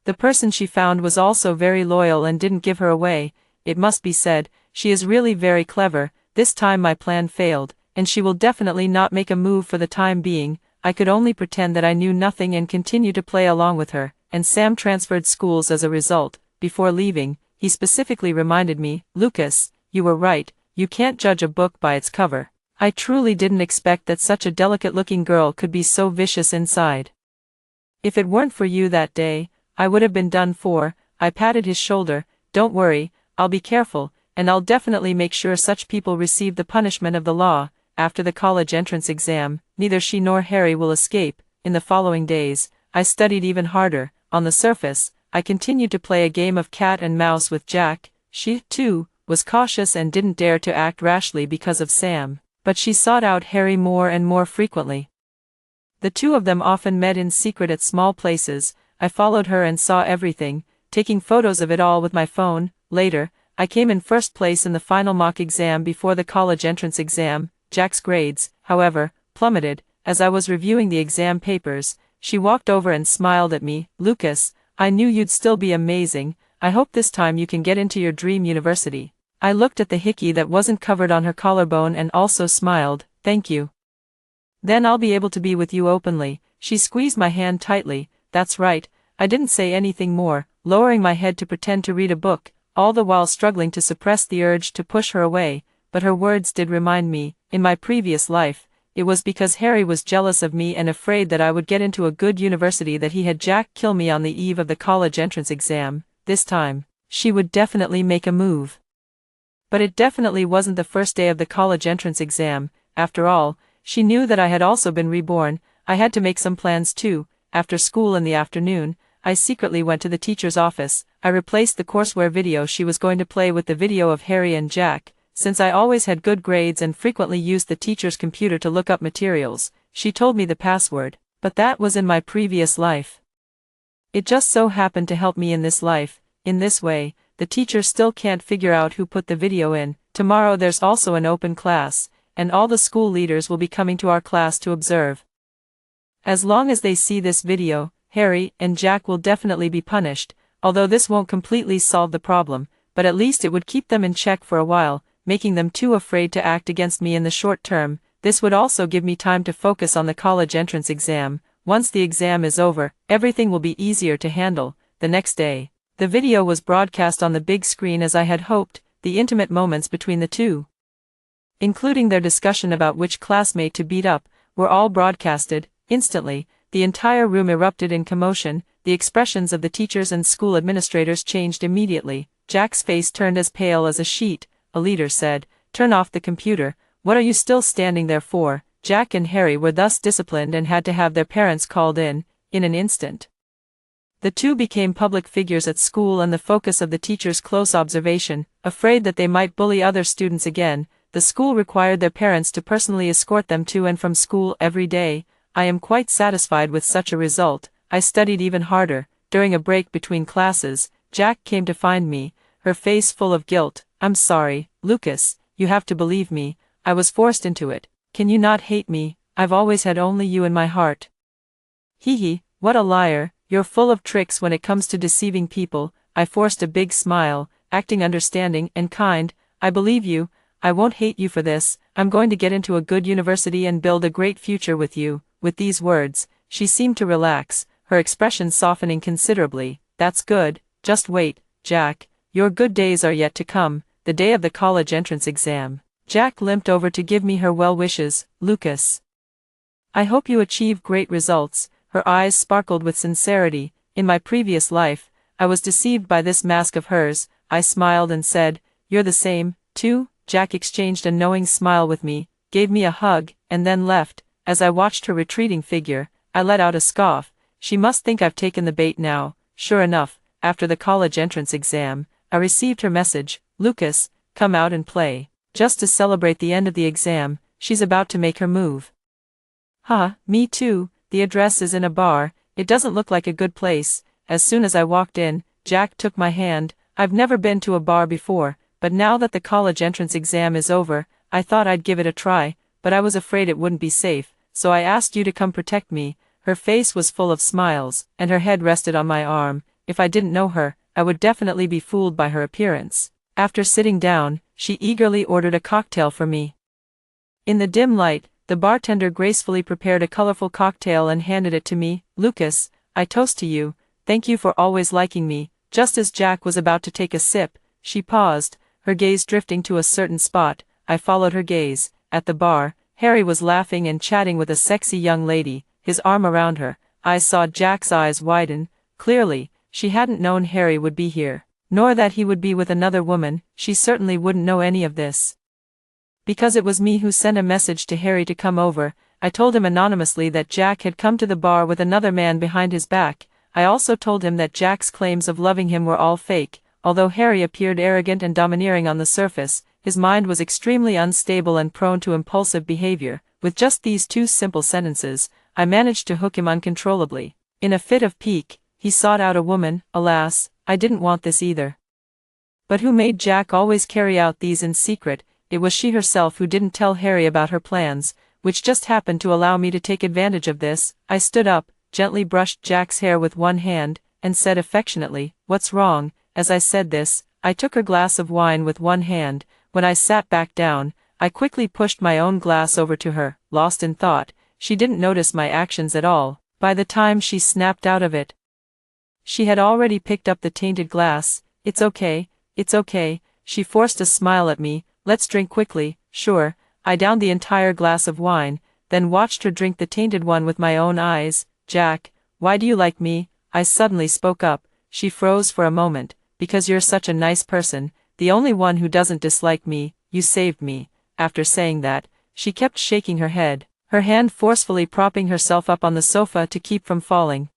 The person she found was also very loyal and didn't give her away. It must be said, she is really very clever. This time my plan failed, and she will definitely not make a move for the time being. I could only pretend that I knew nothing and continue to play along with her, and Sam transferred schools as a result. Before leaving, he specifically reminded me, "Lucas, you were right, you can't judge a book by its cover." I truly didn't expect that such a delicate-looking girl could be so vicious inside. If it weren't for you that day, I would have been done for. I patted his shoulder. "Don't worry, I'll be careful, and I'll definitely make sure such people receive the punishment of the law." After the college entrance exam, neither she nor Harry will escape. In the following days, I studied even harder. On the surface, I continued to play a game of cat and mouse with Jack. She, too, was cautious and didn't dare to act rashly because of Sam, but she sought out Harry more and more frequently. The two of them often met in secret at small places. I followed her and saw everything, taking photos of it all with my phone. Later, I came in first place in the final mock exam before the college entrance exam. Jack's grades, however, plummeted. As I was reviewing the exam papers, she walked over and smiled at me. "Lucas, I knew you'd still be amazing. I hope this time you can get into your dream university." I looked at the hickey that wasn't covered on her collarbone and also smiled. "Thank you. Then I'll be able to be with you openly." She squeezed my hand tightly. "That's right." I didn't say anything more, lowering my head to pretend to read a book, all the while struggling to suppress the urge to push her away, but her words did remind me, in my previous life, it was because Harry was jealous of me and afraid that I would get into a good university that he had Jack kill me on the eve of the college entrance exam. This time, she would definitely make a move. But it definitely wasn't the first day of the college entrance exam. After all, she knew that I had also been reborn. I had to make some plans too. After school in the afternoon, I secretly went to the teacher's office. I replaced the courseware video she was going to play with the video of Harry and Jack. Since I always had good grades and frequently used the teacher's computer to look up materials, she told me the password, but that was in my previous life. It just so happened to help me in this life. In this way, the teacher still can't figure out who put the video in. Tomorrow there's also an open class, and all the school leaders will be coming to our class to observe. As long as they see this video, Harry and Jack will definitely be punished, although this won't completely solve the problem, but at least it would keep them in check for a while, making them too afraid to act against me in the short term. This would also give me time to focus on the college entrance exam. Once the exam is over, everything will be easier to handle. The next day, the video was broadcast on the big screen as I had hoped. The intimate moments between the two, including their discussion about which classmate to beat up, were all broadcasted. Instantly, the entire room erupted in commotion. The expressions of the teachers and school administrators changed immediately. Jack's face turned as pale as a sheet. A leader said, "Turn off the computer. What are you still standing there for?" Jack and Harry were thus disciplined and had to have their parents called in an instant. The two became public figures at school and the focus of the teachers' close observation. Afraid that they might bully other students again, the school required their parents to personally escort them to and from school every day. I am quite satisfied with such a result. I studied even harder. During a break between classes, Jack came to find me, her face full of guilt. "I'm sorry, Lucas, you have to believe me, I was forced into it. Can you not hate me? I've always had only you in my heart. Hee, what a liar, you're full of tricks when it comes to deceiving people. I forced a big smile, acting understanding and kind. I believe you, I won't hate you for this, I'm going to get into a good university and build a great future with you. With these words, she seemed to relax, her expression softening considerably. That's good, just wait, Jack, your good days are yet to come, the day of the college entrance exam. Jack limped over to give me her well wishes. Lucas, I hope you achieve great results. Her eyes sparkled with sincerity. In my previous life, I was deceived by this mask of hers. I smiled and said, you're the same, too. Jack exchanged a knowing smile with me, gave me a hug, and then left. As I watched her retreating figure, I let out a scoff. She must think I've taken the bait now. Sure enough, after the college entrance exam, I received her message, Lucas, come out and play. Just to celebrate the end of the exam, she's about to make her move. Me too. The address is in a bar, it doesn't look like a good place. As soon as I walked in, Jack took my hand. I've never been to a bar before, but now that the college entrance exam is over, I thought I'd give it a try, but I was afraid it wouldn't be safe, so I asked you to come protect me. Her face was full of smiles, and her head rested on my arm. If I didn't know her, I would definitely be fooled by her appearance. After sitting down, she eagerly ordered a cocktail for me. In the dim light, the bartender gracefully prepared a colorful cocktail and handed it to me. Lucas, I toast to you, thank you for always liking me. Just as Jack was about to take a sip, she paused, her gaze drifting to a certain spot. I followed her gaze. At the bar, Harry was laughing and chatting with a sexy young lady, his arm around her. I saw Jack's eyes widen. Clearly, she hadn't known Harry would be here, nor that he would be with another woman. She certainly wouldn't know any of this. Because it was me who sent a message to Harry to come over, I told him anonymously that Jack had come to the bar with another man behind his back. I also told him that Jack's claims of loving him were all fake. Although Harry appeared arrogant and domineering on the surface, his mind was extremely unstable and prone to impulsive behavior. With just these two simple sentences, I managed to hook him uncontrollably. In a fit of pique, he sought out a woman. Alas, I didn't want this either. But who made Jack always carry out these in secret? It was she herself who didn't tell Harry about her plans, which just happened to allow me to take advantage of this. I stood up, gently brushed Jack's hair with one hand, and said affectionately, "What's wrong?" As I said this, I took her glass of wine with one hand. When I sat back down, I quickly pushed my own glass over to her. Lost in thought, she didn't notice my actions at all. By the time she snapped out of it, she had already picked up the tainted glass. It's okay, she forced a smile at me. Let's drink quickly. Sure. I downed the entire glass of wine, then watched her drink the tainted one with my own eyes. Jack, why do you like me? I suddenly spoke up. She froze for a moment. Because you're such a nice person, the only one who doesn't dislike me. You saved me. After saying that, she kept shaking her head, her hand forcefully propping herself up on the sofa to keep from falling.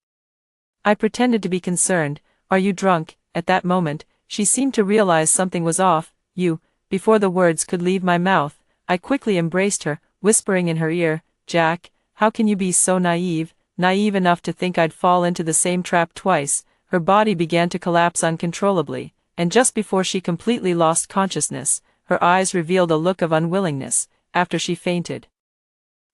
I pretended to be concerned. Are you drunk? At that moment, she seemed to realize something was off. You. Before the words could leave my mouth, I quickly embraced her, whispering in her ear, Jack, how can you be so naive enough to think I'd fall into the same trap twice? Her body began to collapse uncontrollably, and just before she completely lost consciousness, her eyes revealed a look of unwillingness. After she fainted,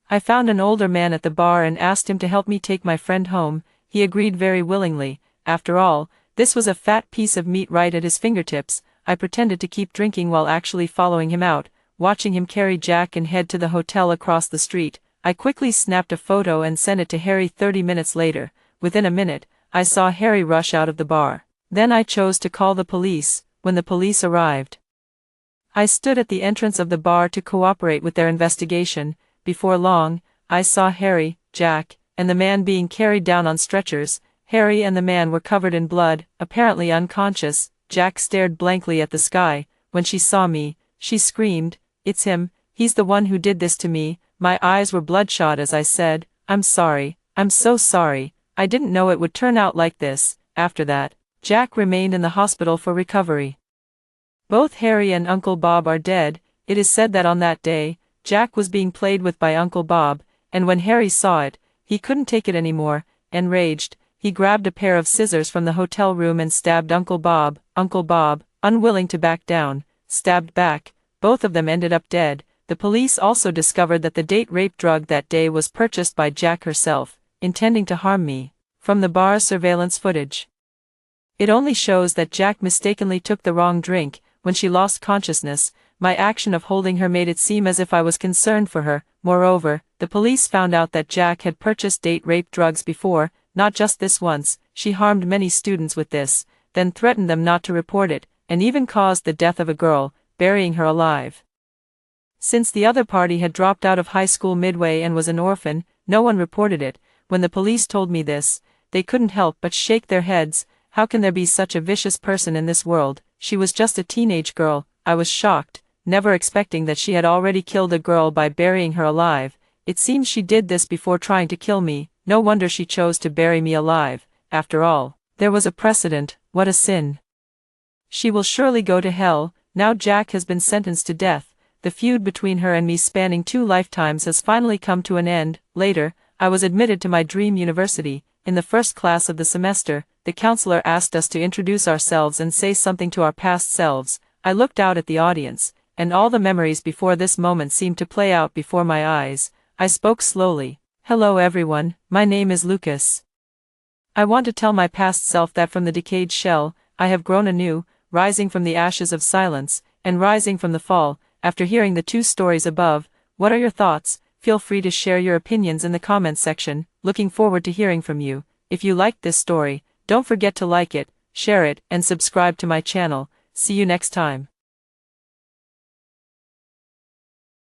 I found an older man at the bar and asked him to help me take my friend home. He agreed very willingly. After all, this was a fat piece of meat right at his fingertips. I pretended to keep drinking while actually following him out, watching him carry Jack and head to the hotel across the street. I quickly snapped a photo and sent it to Harry. 30 minutes later, within a minute, I saw Harry rush out of the bar. Then I chose to call the police. When the police arrived, I stood at the entrance of the bar to cooperate with their investigation. Before long, I saw Harry, Jack, and the man being carried down on stretchers. Harry and the man were covered in blood, apparently unconscious. Jack stared blankly at the sky. When she saw me, she screamed, "It's him, he's the one who did this to me." My eyes were bloodshot as I said, "I'm sorry, I'm so sorry, I didn't know it would turn out like this." After that, Jack remained in the hospital for recovery. Both Harry and Uncle Bob are dead. It is said that on that day, Jack was being played with by Uncle Bob, and when Harry saw it, he couldn't take it anymore. Enraged, he grabbed a pair of scissors from the hotel room and stabbed Uncle Bob. Uncle Bob, unwilling to back down, stabbed back. both of them ended up dead. The police also discovered that the date rape drug that day was purchased by Jack herself, intending to harm me. From the bar's surveillance footage, it only shows that Jack mistakenly took the wrong drink. When she lost consciousness, my action of holding her made it seem as if I was concerned for her. Moreover, the police found out that Jack had purchased date rape drugs before, not just this once. She harmed many students with this, then threatened them not to report it, and even caused the death of a girl, burying her alive. Since the other party had dropped out of high school midway and was an orphan, no one reported it. When the police told me this, they couldn't help but shake their heads. How can there be such a vicious person in this world? She was just a teenage girl. I was shocked, never expecting that she had already killed a girl by burying her alive. It seems she did this before trying to kill me. No wonder she chose to bury me alive. After all, there was a precedent. What a sin. She will surely go to hell. Now Jack has been sentenced to death. The feud between her and me spanning 2 lifetimes has finally come to an end. Later, I was admitted to my dream university. In the first class of the semester, the counselor asked us to introduce ourselves and say something to our past selves. I looked out at the audience, and all the memories before this moment seemed to play out before my eyes. I spoke slowly. Hello everyone, my name is Lucas. I want to tell my past self that from the decayed shell, I have grown anew, rising from the ashes of silence, and rising from the fall. After hearing the 2 stories above, what are your thoughts? Feel free to share your opinions in the comments section. Looking forward to hearing from you. If you liked this story, don't forget to like it, share it, and subscribe to my channel. See you next time.